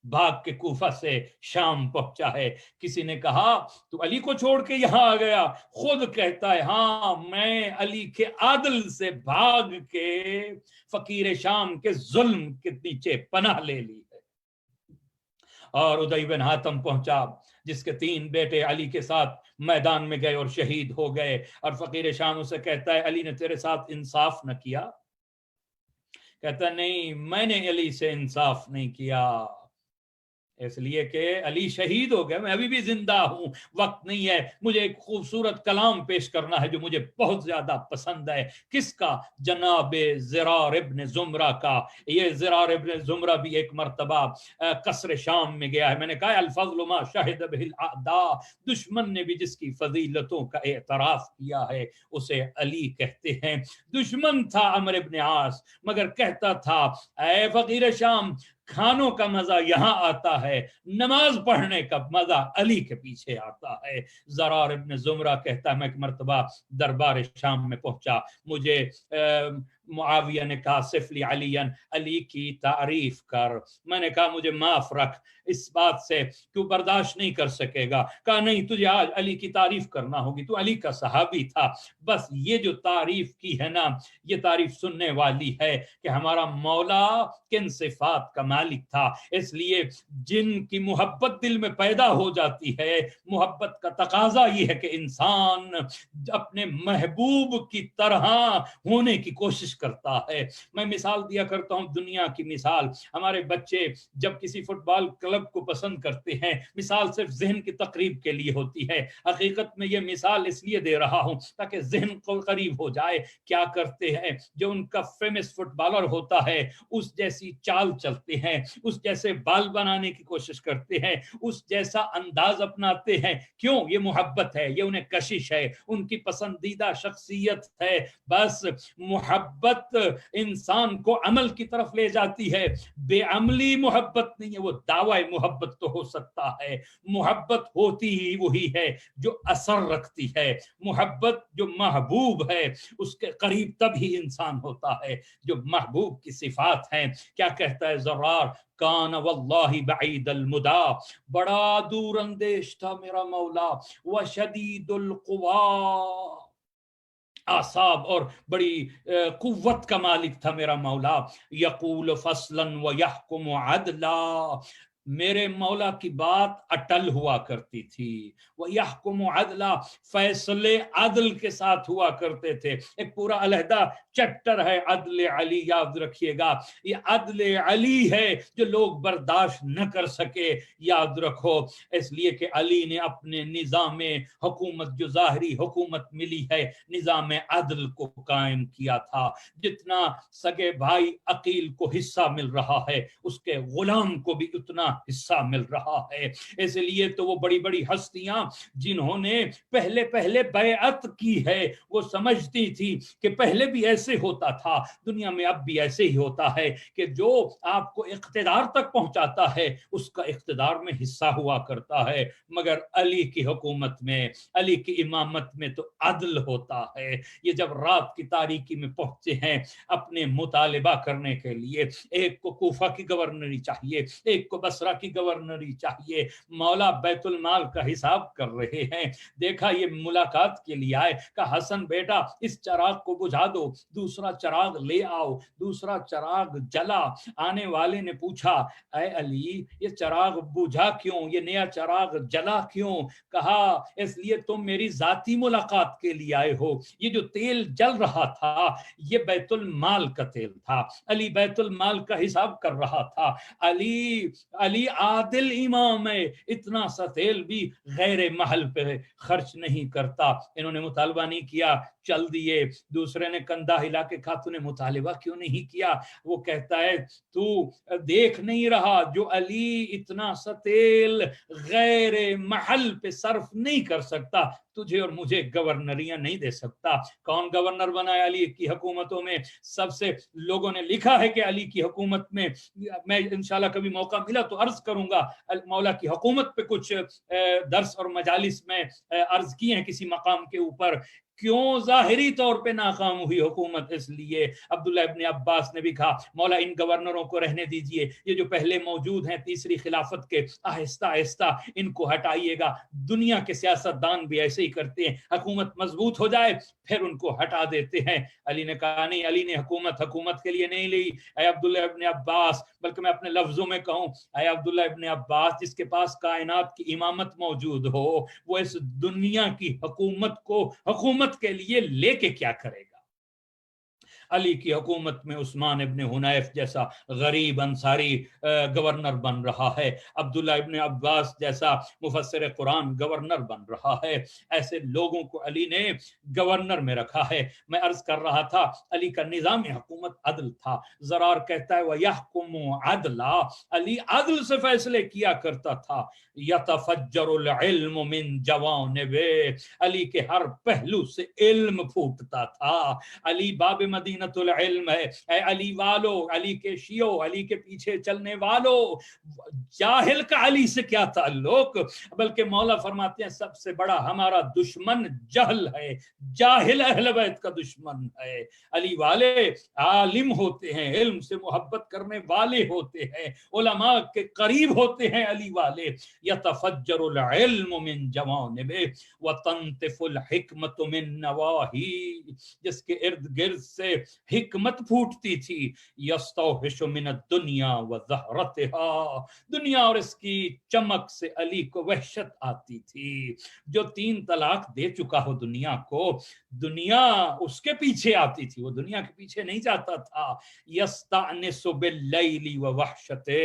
بھاگ کے کوفہ سے شام پہنچا ہے. کسی نے کہا تو علی کو چھوڑ کے یہاں آ گیا، خود کہتا ہے ہاں میں علی کے عادل سے بھاگ کے فقیر شام کے ظلم کے نیچے پناہ لے لی ہے. اور ادئی بن حاتم پہنچا جس کے 3 بیٹے علی کے ساتھ میدان میں گئے اور شہید ہو گئے، اور فقیر شام اسے کہتا ہے علی نے تیرے ساتھ انصاف نہ کیا؟ کہتا نہیں میں نے علی سے انصاف نہیں کیا، اس لیے کہ علی شہید ہو گیا، میں ابھی بھی زندہ ہوں. وقت نہیں ہے، مجھے ایک خوبصورت کلام پیش کرنا ہے جو مجھے بہت زیادہ پسند ہے. کس کا؟ جناب زرار ابن زمرہ کا. یہ زرار ابن زمرہ بھی ایک مرتبہ قصر شام میں گیا ہے. میں نے کہا الفضل ما شہد به الاعداء، دشمن نے بھی جس کی فضیلتوں کا اعتراف کیا ہے اسے علی کہتے ہیں. دشمن تھا عمرو ابن عاص، مگر کہتا تھا اے فقیر شام کھانوں کا مزہ یہاں آتا ہے، نماز پڑھنے کا مزہ علی کے پیچھے آتا ہے. زرار ابن زمرہ کہتا ہے میں ایک مرتبہ دربار شام میں پہنچا، مجھے معاویہ نے کہا صف لی علی، علی کی تعریف کر. میں نے کہا مجھے معاف رکھ، اس بات سے کیوں برداشت نہیں کر سکے گا؟ کہا نہیں تجھے آج علی کی تعریف کرنا ہوگی، تو علی کا صحابی تھا. بس یہ جو تعریف کی ہے نا، یہ تعریف سننے والی ہے کہ ہمارا مولا کن صفات کا مالک تھا. اس لیے جن کی محبت دل میں پیدا ہو جاتی ہے، محبت کا تقاضا یہ ہے کہ انسان اپنے محبوب کی طرح ہونے کی کوشش کرتا ہے. میں مثال دیا کرتا ہوں، دنیا کی مثال. ہمارے بچے جب کسی فٹ بال کلب کو پسند کرتے ہیں، مثال صرف ذہن کی تقریب کے لیے ہوتی ہے. حقیقت میں یہ مثال اس لیے دے رہا ہوں تاکہ ذہن کو قریب ہو جائے. کیا کرتے ہیں؟ جو ان کا فیمس فٹ بالر ہوتا ہے اس جیسی چال چلتے ہیں، اس جیسے بال بنانے کی کوشش کرتے ہیں، اس جیسا انداز اپناتے ہیں. کیوں؟ یہ محبت ہے، یہ انہیں کشش ہے، ان کی پسندیدہ شخصیت ہے. بس محبت انسان کو عمل کی طرف لے جاتی ہے. بے عملی محبت نہیں ہے، وہ دعوی محبت تو ہو سکتا ہے. محبت ہوتی ہی وہی ہے جو اثر رکھتی ہے. محبت جو محبوب ہے اس کے قریب تب ہی انسان ہوتا ہے جو محبوب کی صفات ہیں. کیا کہتا ہے زرار؟ کان واللہ بعید المدا، بڑا دور اندیش تھا میرا مولا، وشدید القوا، آصاب اور بڑی قوت کا مالک تھا میرا مولا. یقول فصلا ویحکم عدلا، میرے مولا کی بات اٹل ہوا کرتی تھی. وَيَحْكُمُ عَدْلًا، فیصلے عدل کے ساتھ ہوا کرتے تھے. ایک پورا علیحدہ چیپٹر ہے عدل علی، یاد رکھیے گا. یہ عدل علی ہے جو لوگ برداشت نہ کر سکے، یاد رکھو. اس لیے کہ علی نے اپنے نظام حکومت جو ظاہری حکومت ملی ہے، نظام عدل کو قائم کیا تھا. جتنا سگے بھائی عقیل کو حصہ مل رہا ہے اس کے غلام کو بھی اتنا حصہ مل رہا ہے. اس لیے تو وہ بڑی بڑی ہستیاں جنہوں نے پہلے پہلے بیعت کی ہے وہ سمجھتی تھی کہ پہلے بھی ایسے ہوتا تھا، دنیا میں اب بھی ایسے ہی ہوتا ہے کہ جو آپ کو اقتدار تک پہنچاتا ہے اس کا اقتدار میں حصہ ہوا کرتا ہے. مگر علی کی حکومت میں، علی کی امامت میں تو عدل ہوتا ہے. یہ جب رات کی تاریکی میں پہنچے ہیں اپنے مطالبہ کرنے کے لیے، ایک کو کوفہ کی گورنری چاہیے، ایک کو بصرہ کی گورنری چاہیے. مولا بیت المال کا حساب کر رہے ہیں. دیکھا یہ ملاقات کے لیے آئے، کہا حسن بیٹا اس چراغ کو بجھا دو، دوسرا چراغ لے آؤ. دوسرا چراغ جلا. آنے والے نے پوچھا اے علی یہ چراغ بجھا کیوں، یہ نیا چراغ جلا کیوں؟ کہا اس لیے تم میری ذاتی ملاقات کے لیے آئے ہو. یہ جو تیل جل رہا تھا یہ بیت المال کا تیل تھا، علی بیت المال کا حساب کر رہا تھا. علی علی عادل امام ہے، اتنا سا تیل بھی غیر محل پہ خرچ نہیں کرتا۔ انہوں نے مطالبہ نہیں کیا، چل دیے۔ دوسرے نے کندھا ہلا کے کہا تو نے مطالبہ کیوں نہیں کیا؟ وہ کہتا ہے تو دیکھ نہیں رہا جو علی اتنا سا تیل غیر محل پہ صرف نہیں کر سکتا، تجھے اور مجھے گورنریاں نہیں دے سکتا۔ کون گورنر بنایا علی کی حکومتوں میں؟ سب سے لوگوں نے لکھا ہے کہ علی کی حکومت میں، میں انشاءاللہ کبھی موقع ملا تو عرض کروں گا، مولا کی حکومت پہ کچھ درس اور مجالس میں عرض کیے ہیں کسی مقام کے اوپر۔ کیوں ظاہری طور پہ ناکام ہوئی حکومت؟ اس لیے عبداللہ ابن عباس نے بھی کہا مولا ان گورنروں کو رہنے دیجئے، یہ جو پہلے موجود ہیں تیسری خلافت کے، آہستہ آہستہ ان کو ہٹائیے گا۔ دنیا کے سیاست دان بھی ایسے ہی کرتے ہیں، حکومت مضبوط ہو جائے پھر ان کو ہٹا دیتے ہیں۔ علی نے کہا نہیں، علی نے حکومت کے لیے نہیں لی۔ اے عبداللہ ابن عباس، بلکہ میں اپنے لفظوں میں کہوں، اے عبداللہ ابن عباس، جس کے پاس کائنات کی امامت موجود ہو، وہ اس دنیا کی حکومت کو حکومت کے لیے لے کے کیا کرے گا؟ علی کی حکومت میں عثمان ابن حنیف جیسا غریب انصاری گورنر بن رہا ہے، عبداللہ ابن عباس جیسا مفسر قرآن گورنر بن رہا ہے۔ ایسے لوگوں کو علی نے گورنر میں رکھا ہے۔ میں عرض کر رہا تھا علی کا نظام حکومت عدل تھا۔ زرار کہتا ہے وَيَحْكُمُ عَدْلًا، علی عدل سے فیصلے کیا کرتا تھا۔ يَتَفَجَّرُ الْعِلْمُ مِنْ جَوَانِبِهِ، علی کے ہر پہلو سے علم پھوٹتا تھا۔ علی باب مدینۃ العلم ہے۔ اے علی والو، علی کے شیعو، علی کے پیچھے چلنے والو، جاہل کا علی سے کیا تعلق؟ بلکہ مولا فرماتے ہیں سب سے بڑا ہمارا دشمن جہل ہے، جاہل اہل بیت کا دشمن ہے۔ علی والے عالم ہوتے ہیں، علم سے محبت کرنے والے ہوتے ہیں، علماء کے قریب ہوتے ہیں علی والے۔ یتفجر العلم من جوانبہ وتنطف الحکمت من نواہی، جس کے ارد گرد سے حکمت پھوٹتی تھی۔ یستوحش من الدنیا وزہرتها، دنیا اور اس کی چمک سے علی کو وحشت آتی تھی۔ جو 3 طلاق دے چکا ہو دنیا کو، دنیا اس کے پیچھے آتی تھی، وہ دنیا کے پیچھے نہیں جاتا تھا۔ یستأنس باللیل ووحشتہ،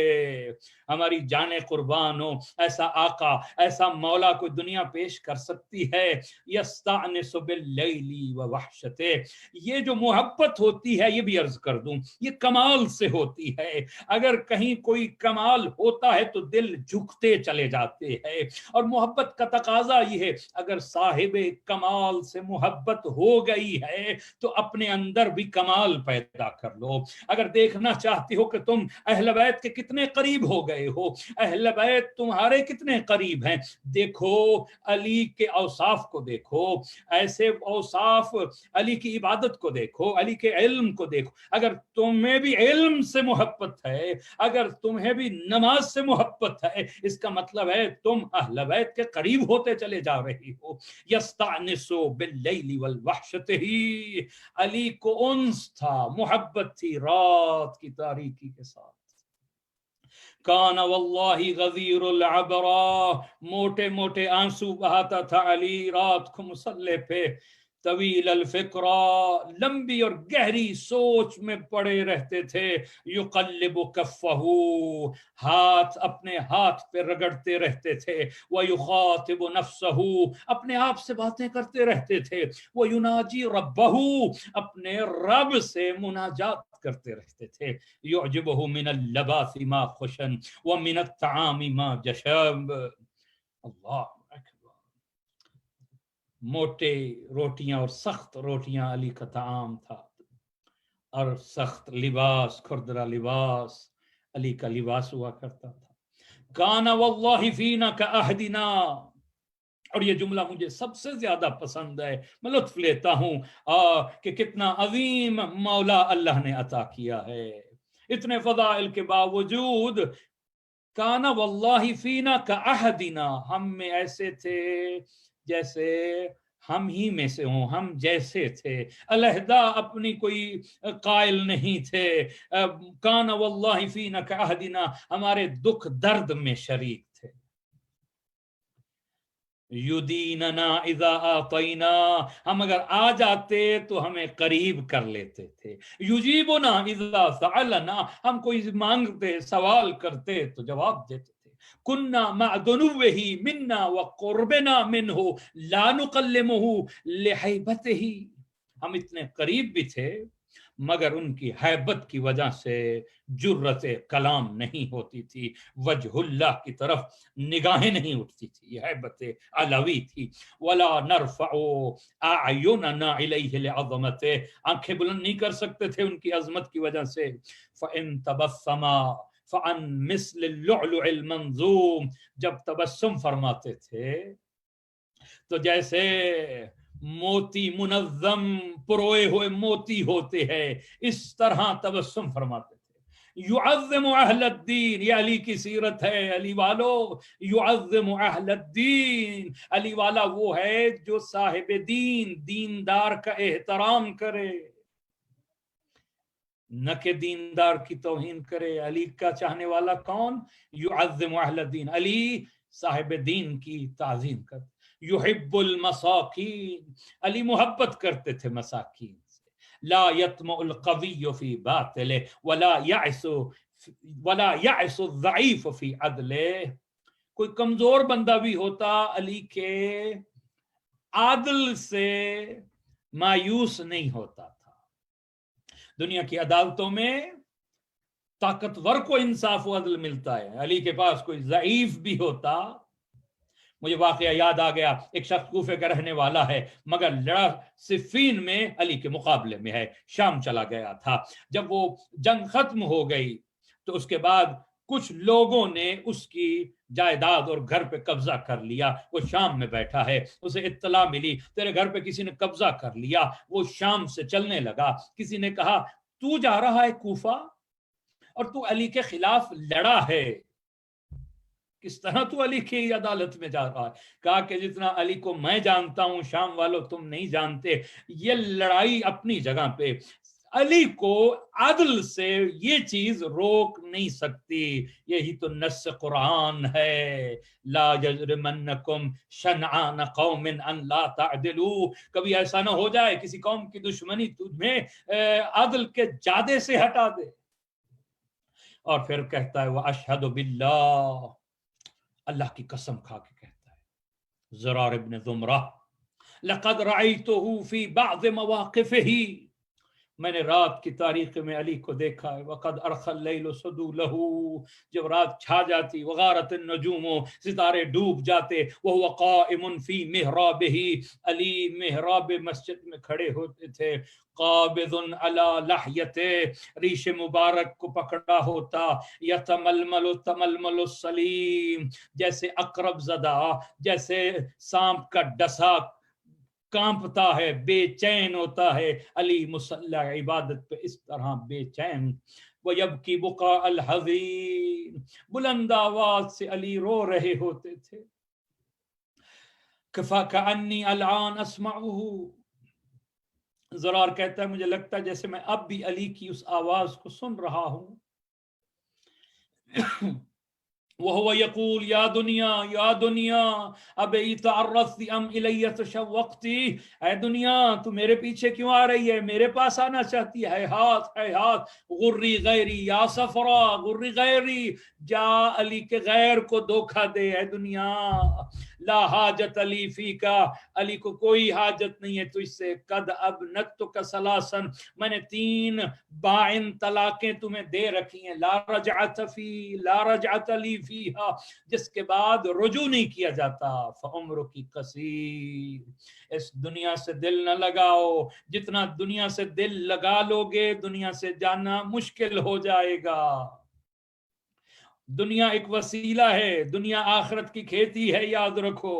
ہماری جانیں قربان ہو، ایسا آقا، ایسا مولا کوئی دنیا پیش کر سکتی ہے؟ یستأنس باللیل ووحشتہ، یہ جو محبت ہوتی ہے، یہ بھی عرض کر دوں، یہ کمال سے ہوتی ہے۔ اگر کہیں کوئی کمال ہوتا ہے تو دل جھکتے چلے جاتے ہیں، اور محبت کا تقاضا یہ ہے اگر صاحب کمال سے محبت ہو گئی ہے تو اپنے اندر بھی کمال پیدا کر لو۔ اگر دیکھنا چاہتے ہو کہ تم اہل بیت کے کتنے قریب ہو گئے ہو، اہل بیت تمہارے کتنے قریب ہیں، دیکھو علی کے اوصاف کو، دیکھو ایسے اوصاف، علی کی عبادت کو دیکھو، علی کے علم کو دیکھو۔ اگر تمہیں بھی علم سے محبت ہے، اگر تمہیں بھی نماز سے محبت ہے، اس کا مطلب ہے تم اہل بیت کے قریب ہوتے چلے جا رہی ہو۔ یستأنسو باللیل والوحشتہ، علی کو انس تھا، محبت تھی رات کی تاریکی کے ساتھ۔ کان واللہ غزیر العبرا، موٹے موٹے آنسو بہاتا تھا علی رات کو مصلی پہ۔ طویل الفکرہ، لمبی اور گہری سوچ میں پڑے رہتے تھے۔ یقلب کفہ، ہاتھ اپنے ہاتھ پہ رگڑتے رہتے تھے۔ ویخاطب نفسہ، اپنے آپ سے باتیں کرتے رہتے تھے۔ ویناجی ربہ، اپنے رب سے مناجات کرتے رہتے تھے۔ یعجبہ من اللباس ما خشن ومن الطعام ما جشب، اللہ اکبر۔ موٹے روٹیاں اور سخت روٹیاں علی کا طعام تھا، اور سخت لباس، کھردرا لباس علی کا لباس ہوا کرتا تھا۔ کان واللہ فینا کعہدنا، اور یہ جملہ مجھے سب سے زیادہ پسند ہے، میں لطف لیتا ہوں کہ کتنا عظیم مولا اللہ نے عطا کیا ہے۔ اتنے فضائل کے باوجود کانا واللہ فینا کعہدنا، ہم میں ایسے تھے جیسے ہم ہی میں سے ہوں، ہم جیسے تھے، علیحدہ اپنی کوئی قائل نہیں تھے۔ کانا واللہ فینا کعہدنا، ہمارے دکھ درد میں شریک تھے۔ یدیننا اذا آطینا، ہم اگر آ جاتے تو ہمیں قریب کر لیتے تھے، یجیبنا اذا سألنا، ہم کوئی مانگتے سوال کرتے تو جواب دیتے تھے، کننا مع دنوہ منا وقربنا منہ لا نکلمہ لحیبتہ، ہم اتنے قریب بھی تھے مگر ان کی ہیبت کی وجہ سے جرت کلام نہیں ہوتی تھی، وجہ اللہ کی طرف نگاہیں نہیں اٹھتی تھی، یہ ہیبت علوی تھی۔ ولا نرفع اعیننا الیہ لعظمتہ، آنکھیں بلند نہیں کر سکتے تھے ان کی عظمت کی وجہ سے۔ فان تبسما فعن مثل اللؤلؤ المنظوم، جب تبسم فرماتے تھے تو جیسے موتی منظم پروئے ہوئے موتی ہوتے ہیں، اس طرح تبسم فرماتے تھے۔ یعظم اہل الدین، یہ علی کی سیرت ہے، علی والو یعظم اہل الدین، علی والا وہ ہے جو صاحب دین، دیندار کا احترام کرے، نہ کہ دیندار کی توہین کرے۔ علی کا چاہنے والا کون؟ یعظم اہل الدین، علی صاحب دین کی تعظیم کرتے۔ یحب المساکین، علی محبت کرتے تھے مساکین سے۔ لا یطمع القوی فی باطلہ ولا یعس الضعیف فی عدلہ، کوئی کمزور بندہ بھی ہوتا علی کے عادل سے مایوس نہیں ہوتا تھا۔ دنیا کی عدالتوں میں طاقتور کو انصاف و عدل ملتا ہے، علی کے پاس کوئی ضعیف بھی ہوتا۔ مجھے واقعہ یاد آ گیا، ایک شخص کوفے کا رہنے والا ہے مگر لڑا صفین میں علی کے مقابلے میں ہے، شام چلا گیا تھا۔ جب وہ جنگ ختم ہو گئی تو اس کے بعد کچھ لوگوں نے اس کی جائیداد اور گھر پہ قبضہ کر لیا، وہ شام میں بیٹھا ہے، اسے اطلاع ملی تیرے گھر پہ کسی نے قبضہ کر لیا، وہ شام سے چلنے لگا۔ کسی نے کہا تو جا رہا ہے کوفہ اور تو علی کے خلاف لڑا ہے، کس طرح تو علی کی عدالت میں جا رہا ہے؟ کہا کہ جتنا علی کو میں جانتا ہوں شام والوں تم نہیں جانتے، یہ لڑائی اپنی جگہ پہ، علی کو عدل سے یہ چیز روک نہیں سکتی، یہی تو نص قرآن ہے، لا یجرمنکم شنعان قوم ان لا تعدلوا، کبھی ایسا نہ ہو جائے کسی قوم کی دشمنی تمہیں عدل کے جادے سے ہٹا دے۔ اور پھر کہتا ہے وَأَشْهَدُ بِاللَّهِ، اللہ کی قسم کھا کے کہتا ہے، زرار ابن زمرہ، لقد رأيته في بعض مواقفه، میں نے رات کی تاریخ میں علی کو دیکھا ہے، وقد ارخى الليل سدوله، جب رات چھا جاتی، وغارت النجوم، ستارے ڈوب جاتے، وهو قائم في محرابه، علی محراب مسجد میں کھڑے ہوتے تھے، قابض على لحیته، ریش مبارک کو پکڑا ہوتا، یتململ تململ السلیم، جیسے عقرب زدہ، جیسے سانپ کا ڈسا کانپتا ہے، بے چین ہوتا ہے، علی مصلی عبادت پہ اس طرح بے چین۔ وَيَبْكِي بُكَاءَ الْحَزِينِ، بلند آواز سے علی رو رہے ہوتے تھے۔ فَكَأَنِّي الْآنَ أَسْمَعُهُ، زرار کہتا ہے مجھے لگتا ہے جیسے میں اب بھی علی کی اس آواز کو سن رہا ہوں۔ وَهُوَ يَقُولُ يَا دُنْيَا يَا دُنْيَا أَبَيْتَ عَرَّثْتِ أَمْ إِلَيَّ تَشَوَّقْتِ، اے دنیا تو میرے پیچھے کیوں آ رہی ہے، میرے پاس آنا چاہتی ہے، ہے ہاتھ غری غیری یا صفرا، غری غیری، جا علی کے غیر کو دھوکہ دے، اے دنیا، لا حاجت علی فی کا، علی کو کوئی حاجت نہیں ہے تجھ سے، قد ابنتک ثلاثا، میں نے 3 باعن طلاقیں تمہیں دے رکھی ہیں، لا رجعت علی فیہا، جس کے بعد رجوع نہیں کیا جاتا، فعمرک قصیر، اس دنیا سے دل نہ لگاؤ، جتنا دنیا سے دل لگا لو گے دنیا سے جانا مشکل ہو جائے گا۔ دنیا ایک وسیلہ ہے، دنیا آخرت کی کھیتی ہے، یاد رکھو،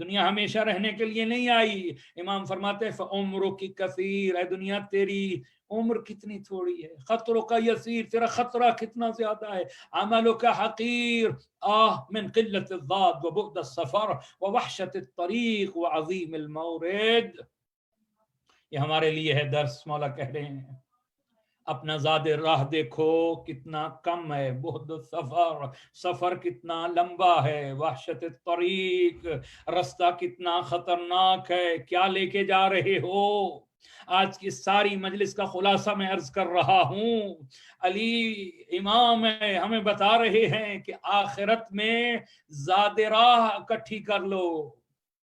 دنیا ہمیشہ رہنے کے لیے نہیں آئی۔ امام فرماتے ہیں فعمرک کثیر، اے دنیا تیری عمر کتنی تھوڑی ہے، خطروں کا یسیر، تیرا خطرہ کتنا زیادہ ہے، عملوں کا حقیر، من قلت الذات وبعد السفر ووحشت الطریق وعظیم المورد۔ یہ ہمارے لیے ہے درس، مولا کہہ رہے ہیں اپنا زاد راہ دیکھو کتنا کم ہے، بہت سفر کتنا لمبا ہے، وحشت الطریق، رستہ کتنا خطرناک ہے، کیا لے کے جا رہے ہو؟ آج کی ساری مجلس کا خلاصہ میں عرض کر رہا ہوں، علی امام ہے، ہمیں بتا رہے ہیں کہ آخرت میں زاد راہ اکٹھی کر لو۔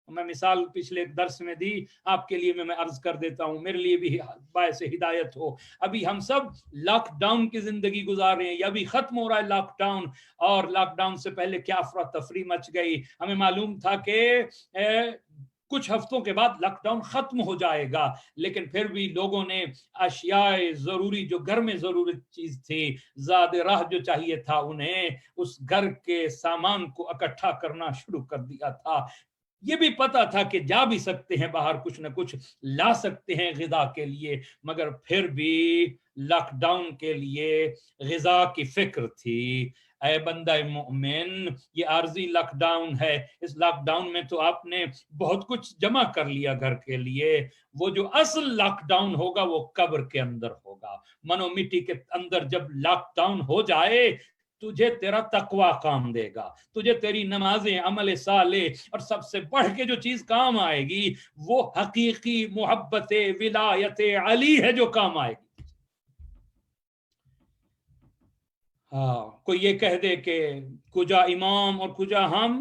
میں مثال پچھلے درس میں دی، آپ کے لیے میں عرض کر دیتا ہوں، میرے لیے بھی باعث ہدایت ہو۔ ابھی ہم سب لاک ڈاؤن کی زندگی گزار رہے ہیں، یا ابھی ختم ہو رہا ہے لاک ڈاؤن، اور لاک ڈاؤن سے پہلے کیا افراتفری مچ گئی۔ ہمیں معلوم تھا کہ کچھ ہفتوں کے بعد لاک ڈاؤن ختم ہو جائے گا، لیکن پھر بھی لوگوں نے اشیاء ضروری، جو گھر میں ضرورت چیز تھی، زاد راہ جو چاہیے تھا، انہیں اس گھر کے سامان کو اکٹھا کرنا شروع کر دیا تھا۔ یہ بھی پتا تھا کہ جا بھی سکتے ہیں باہر، کچھ نہ کچھ لا سکتے ہیں غذا کے لیے، مگر پھر بھی لاک ڈاؤن کے لیے غذا کی فکر تھی۔ اے بندہ مومن، یہ عارضی لاک ڈاؤن ہے، اس لاک ڈاؤن میں تو آپ نے بہت کچھ جمع کر لیا گھر کے لیے، وہ جو اصل لاک ڈاؤن ہوگا وہ قبر کے اندر ہوگا۔ منو مٹی کے اندر جب لاک ڈاؤن ہو جائے، تجھے تیرا تقوی کام دے گا، تجھے تیری نمازیں، عمل صالح، اور سب سے بڑھ کے جو چیز کام آئے گی وہ حقیقی محبت ولایت علی ہے جو کام آئے گی۔ ہاں، کوئی یہ کہہ دے کہ کجا امام اور کجا ہم،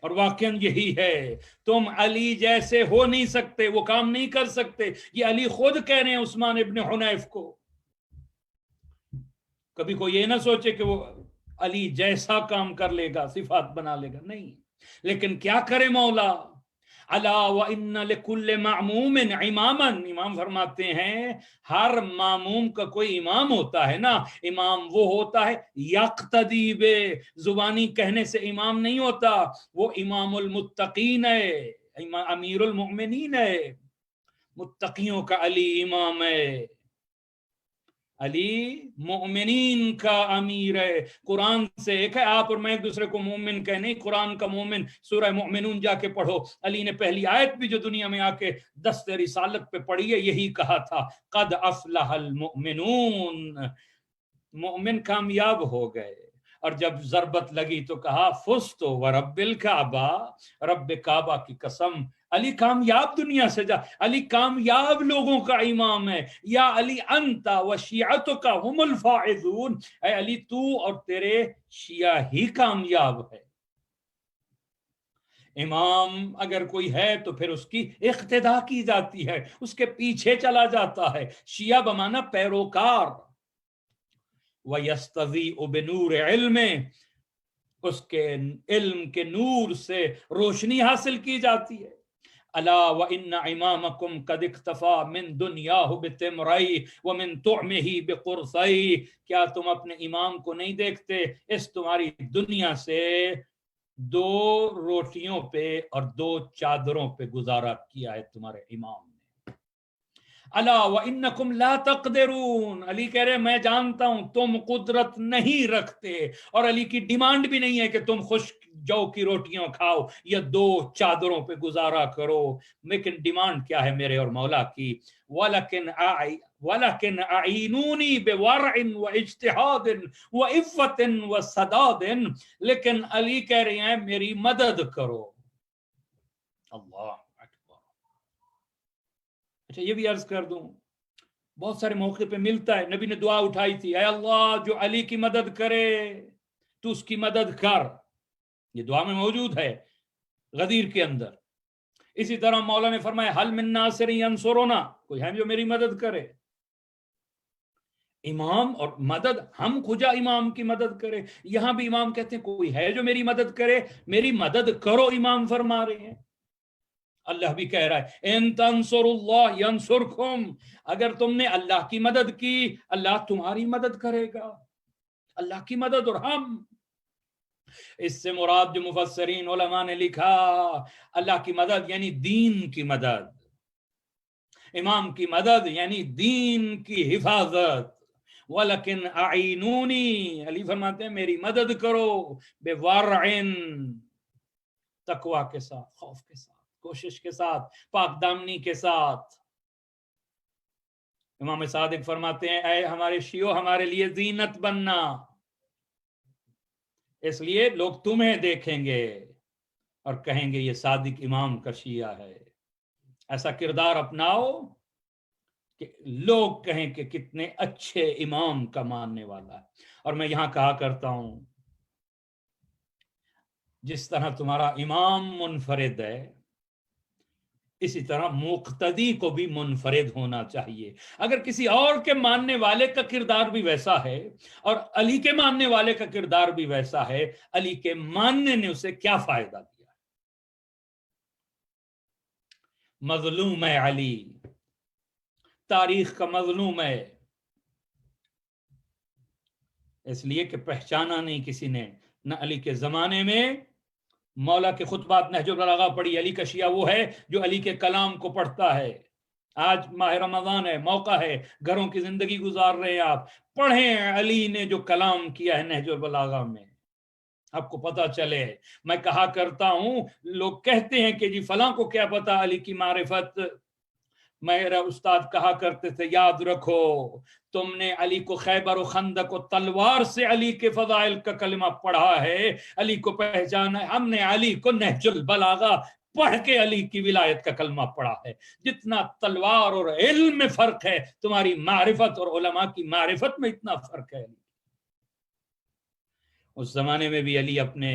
اور واقعاً یہی ہے، تم علی جیسے ہو نہیں سکتے، وہ کام نہیں کر سکتے۔ یہ علی خود کہہ رہے ہیں عثمان ابن حنیف کو۔ کبھی کوئی یہ نہ سوچے کہ وہ علی جیسا کام کر لے گا، صفات بنا لے گا، نہیں۔ لیکن کیا کرے مولا؟ الا وان لکل معموم اماما، امام فرماتے ہیں ہر معموم کا کوئی امام ہوتا ہے نا۔ امام وہ ہوتا ہے یقتدی بے، زبانی کہنے سے امام نہیں ہوتا، وہ امام المتقین ہے، امیر المؤمنین ہے، متقیوں کا علی امام ہے۔ علی مومنین کا امیر ہے۔ قرآن سے ایک ہے، آپ اور میں ایک دوسرے کو مومن کہہ نہیں، قرآن کا مومن سورہ مومنون جا کے پڑھو، علی نے پہلی آیت بھی جو دنیا میں آ کے دست رسالت پہ پڑھی ہے یہی کہا تھا، قد افلح المؤمنون، مومن کامیاب ہو گئے۔ اور جب ضربت لگی تو کہا فزت ورب الکعبہ، رب کعبہ کی قسم، علی کامیاب دنیا سے جا، علی کامیاب لوگوں کا امام ہے۔ یا علی انت وشیعتک هم الفائزون، اے علی تو اور تیرے شیعہ ہی کامیاب ہے۔ امام اگر کوئی ہے تو پھر اس کی اقتدا کی جاتی ہے، اس کے پیچھے چلا جاتا ہے۔ شیعہ بمانا پیروکار۔ وَيَسْتَضِيءُ بِنُورِ عِلْمِ، اس کے علم کے نور سے روشنی حاصل کی جاتی ہے۔ الا وان امامکم قد اکتفا من دنیاہ بتمرئی ومن طعمہ بقرصئی، کیا تم اپنے امام کو نہیں دیکھتے؟ اس تمہاری دنیا سے 2 روٹیوں پہ اور 2 چادروں پہ گزارا کیا ہے تمہارے امام نے۔ الا وانکم لا تقدرون، علی کہہ رہے میں جانتا ہوں تم قدرت نہیں رکھتے، اور علی کی ڈیمانڈ بھی نہیں ہے کہ تم خشک جو کی روٹیاں کھاؤ یا 2 چادروں پہ گزارا کرو، لیکن ڈیمانڈ کیا ہے میرے اور مولا کی؟ وَلَكِنْ أَعِينُونِي بِوَرْعٍ وَاجْتِهَادٍ وَعِفَّةٍ وَسَدَادٍ، لیکن علی کہہ رہے ہیں میری مدد کرو۔ اللہ اکبر۔ اچھا یہ بھی عرض کر دوں، بہت سارے موقع پہ ملتا ہے، نبی نے دعا اٹھائی تھی، اے اللہ جو علی کی مدد کرے تو اس کی مدد کر، یہ دعا میں موجود ہے غدیر کے اندر۔ اسی طرح مولا نے فرمایا حل من ناصر ینصرنا، کوئی ہے جو میری مدد کرے؟ امام اور مدد، ہم خجا امام کی مدد کرے، یہاں بھی امام کہتے ہیں کوئی ہے جو میری مدد کرے؟ میری مدد کرو، امام فرما رہے ہیں۔ اللہ بھی کہہ رہا ہے ان تنصروا اللہ ینصرکم، اگر تم نے اللہ کی مدد کی اللہ تمہاری مدد کرے گا۔ اللہ کی مدد، اور ہم اس سے مراد جو مفسرین علماء نے لکھا، اللہ کی مدد یعنی دین کی مدد، امام کی مدد یعنی دین کی حفاظت۔ وَلَكِنْ أَعِينُونِي، علی فرماتے ہیں میری مدد کرو، بِوَرْعٍ، تقوی کے ساتھ، خوف کے ساتھ، کوشش کے ساتھ، پاک دامنی کے ساتھ۔ امام صادق فرماتے ہیں اے ہمارے شیعو ہمارے لیے زینت بننا، اس لیے لوگ تمہیں دیکھیں گے اور کہیں گے یہ صادق امام کا شیعہ ہے۔ ایسا کردار اپناؤ کہ لوگ کہیں کہ کتنے اچھے امام کا ماننے والا ہے۔ اور میں یہاں کہا کرتا ہوں جس طرح تمہارا امام منفرد ہے اسی طرح مقتدی کو بھی منفرد ہونا چاہیے۔ اگر کسی اور کے ماننے والے کا کردار بھی ویسا ہے اور علی کے ماننے والے کا کردار بھی ویسا ہے، علی کے ماننے نے اسے کیا فائدہ دیا؟ مظلوم ہے علی، تاریخ کا مظلوم ہے، اس لیے کہ پہچانا نہیں کسی نے۔ نہ علی کے زمانے میں مولا کے خطبات نہج البلاغہ پڑھی، علی کا شیعہ وہ ہے جو علی کے کلام کو پڑھتا ہے۔ آج ماہ رمضان ہے، موقع ہے، گھروں کی زندگی گزار رہے ہیں، آپ پڑھیں علی نے جو کلام کیا ہے نہج البلاغہ میں، آپ کو پتہ چلے۔ میں کہا کرتا ہوں لوگ کہتے ہیں کہ جی فلاں کو کیا پتا علی کی معرفت، میرا استاد کہا کرتے تھے یاد رکھو تم نے علی کو خیبر و خندق و تلوار سے علی کے فضائل کا کلمہ پڑھا ہے، علی کو پہچانا ہے، ہم نے علی کو نہج البلاغہ پڑھ کے علی کی ولایت کا کلمہ پڑھا ہے۔ جتنا تلوار اور علم میں فرق ہے تمہاری معرفت اور علماء کی معرفت میں اتنا فرق ہے۔ اس زمانے میں بھی علی اپنے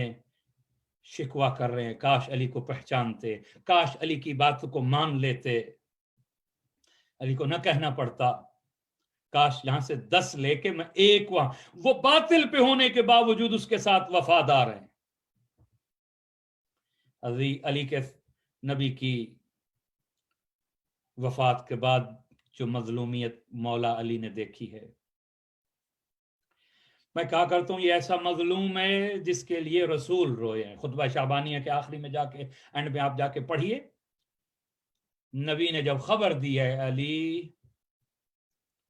شکوہ کر رہے ہیں، کاش علی کو پہچانتے، کاش علی کی بات کو مان لیتے، علی کو نہ کہنا پڑتا کاش یہاں سے 10 لے کے میں ایک وہاں، وہ باطل پہ ہونے کے باوجود اس کے ساتھ وفادار ہیں۔ علی کے نبی کی وفات کے بعد جو مظلومیت مولا علی نے دیکھی ہے، میں کہا کرتا ہوں یہ ایسا مظلوم ہے جس کے لیے رسول روئے ہیں۔ خطبہ شعبانیہ کے آخری میں جا کے اینڈ میں آپ جا کے پڑھیے، نبی نے جب خبر دی ہے علی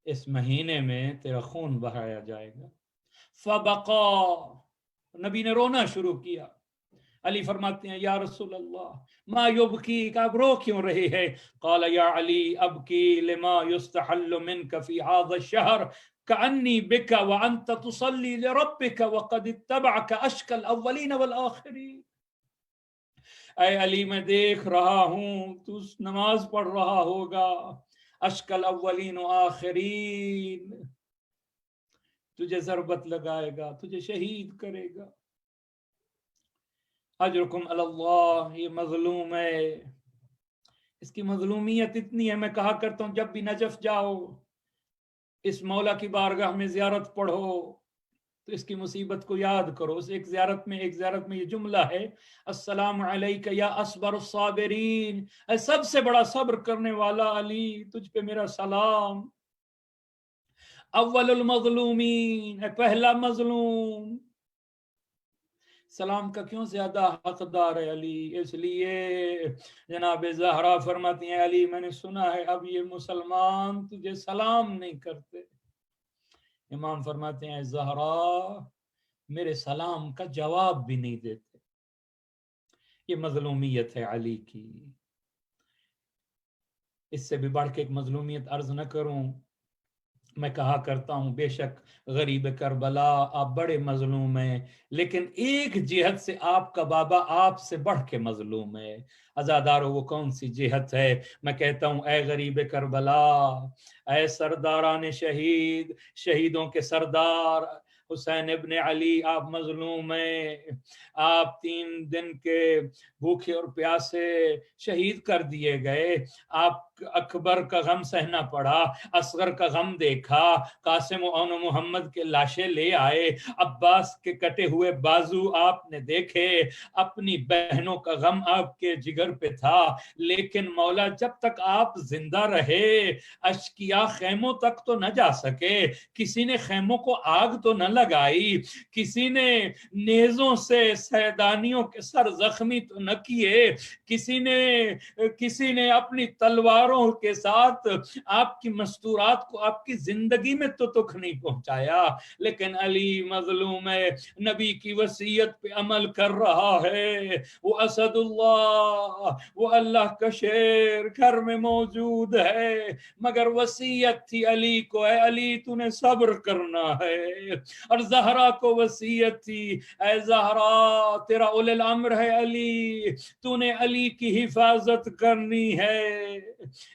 اس مہینے میں تیرا خون بہایا جائے گا، فبقا، نبی نے رونا شروع کیا۔ علی فرماتے ہیں یا رسول اللہ ما یبکیک، آپ رو کیوں رہے ہیں؟ قال یا علی ابکی لما یستحل منک فی هذا الشہر کانی بک وانت تصلی لربک وقد اتبعک اشقى الاولین والآخرین۔ اے علی میں دیکھ رہا ہوں تو نماز پڑھ رہا ہوگا، اشقى الاولین و آخرین، تجھے ضربت لگائے گا، تجھے شہید کرے گا۔ اجرکم علی اللہ، یہ مظلوم ہے، اس کی مظلومیت اتنی ہے، میں کہا کرتا ہوں جب بھی نجف جاؤ اس مولا کی بارگاہ میں زیارت پڑھو تو اس کی مصیبت کو یاد کرو۔ اس ایک زیارت میں یہ جملہ ہے السلام علیک یا اصبر الصابرین، اے سب سے بڑا صبر کرنے والا علی تجھ پہ میرا سلام۔ اول المظلومین، اے پہلا مظلوم، سلام کا کیوں زیادہ حقدار ہے علی؟ اس لیے جناب زہرا فرماتی ہیں علی میں نے سنا ہے اب یہ مسلمان تجھے سلام نہیں کرتے۔ امام فرماتے ہیں زہرا میرے سلام کا جواب بھی نہیں دیتے۔ یہ مظلومیت ہے علی کی۔ اس سے بھی بڑھ کے ایک مظلومیت عرض نہ کروں، میں کہا کرتا ہوں بے شک غریب کربلا آپ بڑے مظلوم ہیں، لیکن ایک جہت سے آپ کا بابا آپ سے بڑھ کے مظلوم ہے۔ عزادارو وہ کون سی جہت ہے؟ میں کہتا ہوں اے غریب کربلا، اے سرداران شہید، شہیدوں کے سردار حسین ابن علی، آپ مظلوم ہیں۔ آپ 3 دن کے بھوکے اور پیاسے شہید کر دیے گئے، آپ اکبر کا غم سہنا پڑا، اصغر کا غم دیکھا، قاسم و اون محمد کے لاشیں لے آئے، عباس کے کٹے ہوئے بازو آپ نے دیکھے، اپنی بہنوں کا غم آپ کے جگر پہ تھا، لیکن مولا جب تک آپ زندہ رہے اشکیا خیموں تک تو نہ جا سکے، کسی نے خیموں کو آگ تو نہ لگائی، کسی نے نیزوں سے سیدانیوں کے سر زخمی تو نہ کیے، کسی نے اپنی تلواروں کے ساتھ آپ کی مستورات کو آپ کی زندگی میں تو دکھ نہیں پہنچایا، لیکن علی مظلوم ہے، نبی کی وصیت پہ عمل کر رہا ہے، وہ اسد اللہ، وہ اللہ کا شیر گھر میں موجود ہے، مگر وصیت تھی علی کو، اے علی تو نے صبر کرنا ہے، اور زہرا کو وصیت تھی، اے زہرا تیرا اولی الامر ہے علی، تو نے علی کی حفاظت کرنی ہے،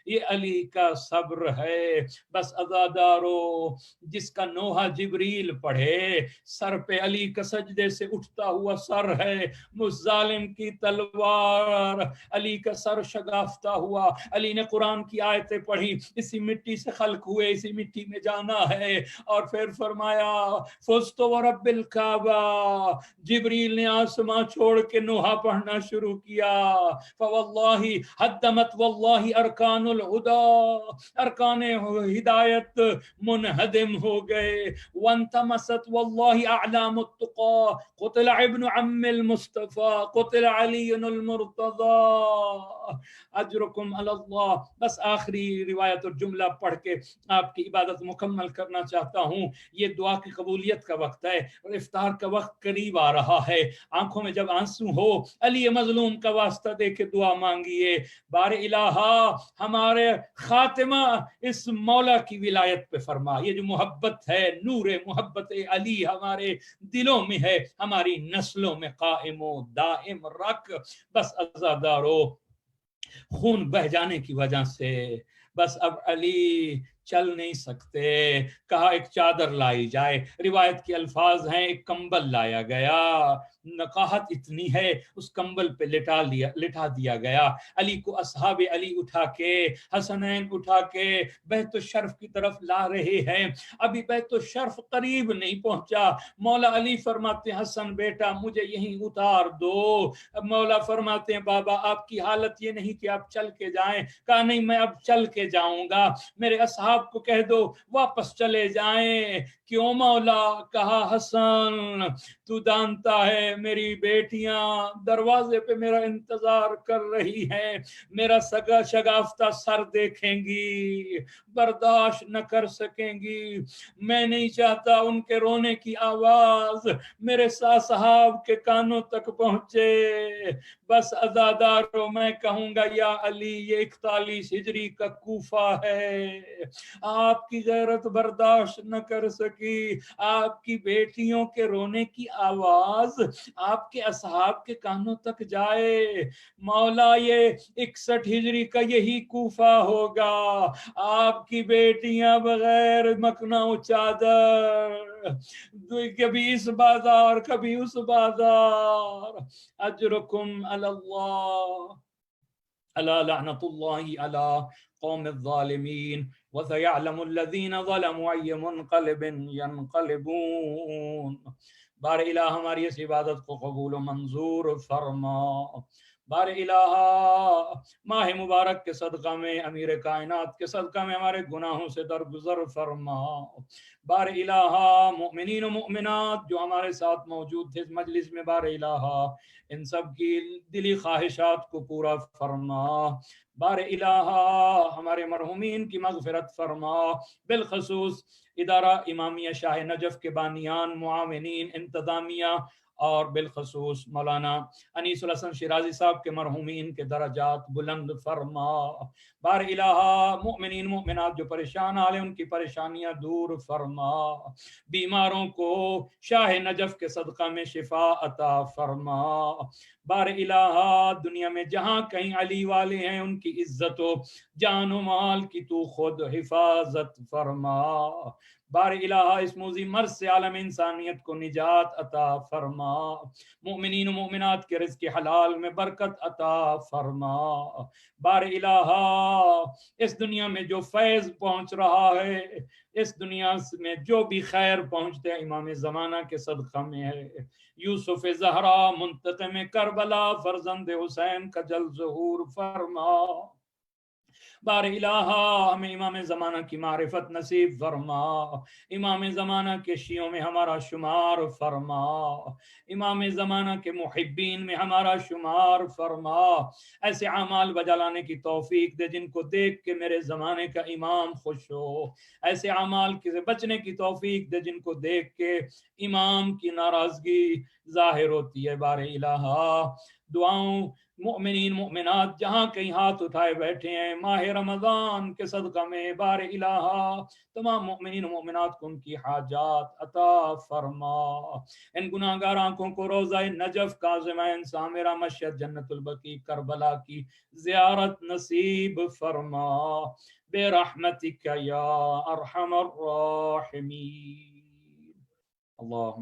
یہ علی کا صبر ہے۔ بس عزادارو، جس کا نوحہ جبریل پڑھے، سر پہ علی کا سجدے سے اٹھتا ہوا سر ہے، اس ظالم کی تلوار، علی کا سر شگافتہ ہوا، علی نے قرآن کی آیتیں پڑھی، اسی مٹی سے خلق ہوئے، اسی مٹی میں جانا ہے، اور پھر فرمایا فزت ورب الکعبہ، جبریل نے آسمان چھوڑ کے نوحہ پڑھنا شروع کیا، فواللہ حدمت واللہ ارکان الہدى، ارکان ہدایت منہدم ہو گئے، وانتمست واللہ اعلام التقى، قتل ابن عم المصطفى، قتل علی المرتضى، اجرکم علی اللہ۔ بس آخری روایت اور جملہ پڑھ کے آپ کی عبادت مکمل کرنا چاہتا ہوں۔ یہ دعا کی قبولیت کا وقت ہے اور افطار کا وقت قریب آ رہا ہے، آنکھوں میں جب آنسو ہو، علی مظلوم کا واسطہ دے کے دعا مانگیے، بار الہا ہمارے خاتمہ اس مولا کی ولایت پہ فرما، یہ جو محبت ہے، نور محبت علی ہمارے دلوں میں ہے، ہماری نسلوں میں قائم و دائم رکھ۔ بس عزادارو، خون بہ جانے کی وجہ سے بس اب علی چل نہیں سکتے، کہا ایک چادر لائی جائے، روایت کے الفاظ ہیں ایک کمبل لایا گیا، نقاہت اتنی ہے اس کمبل پہ لٹا دیا گیا، علی کو اصحاب علی اٹھا کے، حسنین اٹھا کے بیت الشرف کی طرف لا رہے ہیں، ابھی بیت الشرف قریب نہیں پہنچا، مولا علی فرماتے ہیں حسن بیٹا مجھے یہیں اتار دو، مولا فرماتے ہیں بابا آپ کی حالت یہ نہیں کہ آپ چل کے جائیں، کہا نہیں میں اب چل کے جاؤں گا، میرے اصحاب کو کہہ دو واپس چلے جائیں، کیوں مولا؟ کہا حسن تو جانتا ہے میری بیٹیاں دروازے پہ میرا انتظار کر رہی ہیں، میرا سگا شگافتہ سر دیکھیں گی، برداشت نہ کر سکیں گی، میں نہیں چاہتا ان کے رونے کی آواز میرے صاحب کے کانوں تک پہنچے، بس عزادارو میں کہوں گا یا علی یہ 41 ہجری کا کوفہ ہے، آپ کی غیرت برداشت نہ کر سکی، آپ کی بیٹیوں کے رونے کی آواز آپ کے اصحاب کے کانوں تک جائے، مولا یہ 61 ہجری کا یہی کوفہ ہوگا، آپ کی بیٹیاں بغیر مکنا و چادر، کبھی اس بازار کبھی اس بازار، اجرکم علی اللہ، الا لعنت اللہ علی قوم الظالمین وسيعلم الذين ظلموا أي منقلب ينقلبون۔ بار الہ ہماری اس عبادت کو قبول و منظور فرما، بار الہ ماہ مبارک کے صدقہ میں، امیر کائنات کے صدقہ میں ہمارے گناہوں سے درگزر فرما، بار الہ مؤمنین و مؤمنات جو ہمارے ساتھ موجود تھے اس مجلس میں، بار الہ ان سب کی دلی خواہشات کو پورا فرما، بار الہ ہمارے مرحومین کی مغفرت فرما، بالخصوص ادارہ امامیہ شاہ نجف کے بانیان، معاونین، انتظامیہ، اور بالخصوص مولانا انیس الحسن شیرازی صاحب کے مرحومین کے درجات بلند فرما، بار الہ مؤمنین مؤمنات جو پریشان حال ہیں ان کی پریشانیاں دور فرما، بیماروں کو شاہ نجف کے صدقہ میں شفا عطا فرما، بار الہ دنیا میں جہاں کہیں علی والے ہیں ان کی عزت و جان و مال کی تو خود حفاظت فرما، بار الہ اس موذی مرض سے عالم انسانیت کو نجات عطا فرما، مؤمنین و مؤمنات کے رزق حلال میں برکت عطا فرما، بار الہ اس دنیا میں جو فیض پہنچ رہا ہے، اس دنیا میں جو بھی خیر پہنچتے ہیں امام زمانہ کے صدقہ میں ہے، یوسف زہرا منتقم کربلا فرزند حسین کا جل ظہور فرما، بار الہ ہمیں امام زمانہ کی معرفت نصیب فرما، امام زمانہ کے شیعوں میں ہمارا شمار فرما، امام زمانہ کے محبین میں ہمارا شمار فرما، ایسے اعمال بجا لانے کی توفیق دے جن کو دیکھ کے میرے زمانے کا امام خوش ہو، ایسے اعمال سے بچنے کی توفیق دے جن کو دیکھ کے امام کی ناراضگی ظاہر ہوتی ہے۔ بار الہ دعاؤں مؤمنین مؤمنات جہاں کہیں ہاتھ اٹھائے بیٹھے ہیں ماہ رمضان کے صدقہ میں، بار الہ تمام مؤمنین و مؤمنات کو ان کی حاجات عطا فرما، ان گناہگار آنکھوں کو روضہ نجف کاظمین سامرہ مشہد جنت البقیع کربلا کی زیارت نصیب فرما برحمتک یا ارحم الراحمین۔ اللہ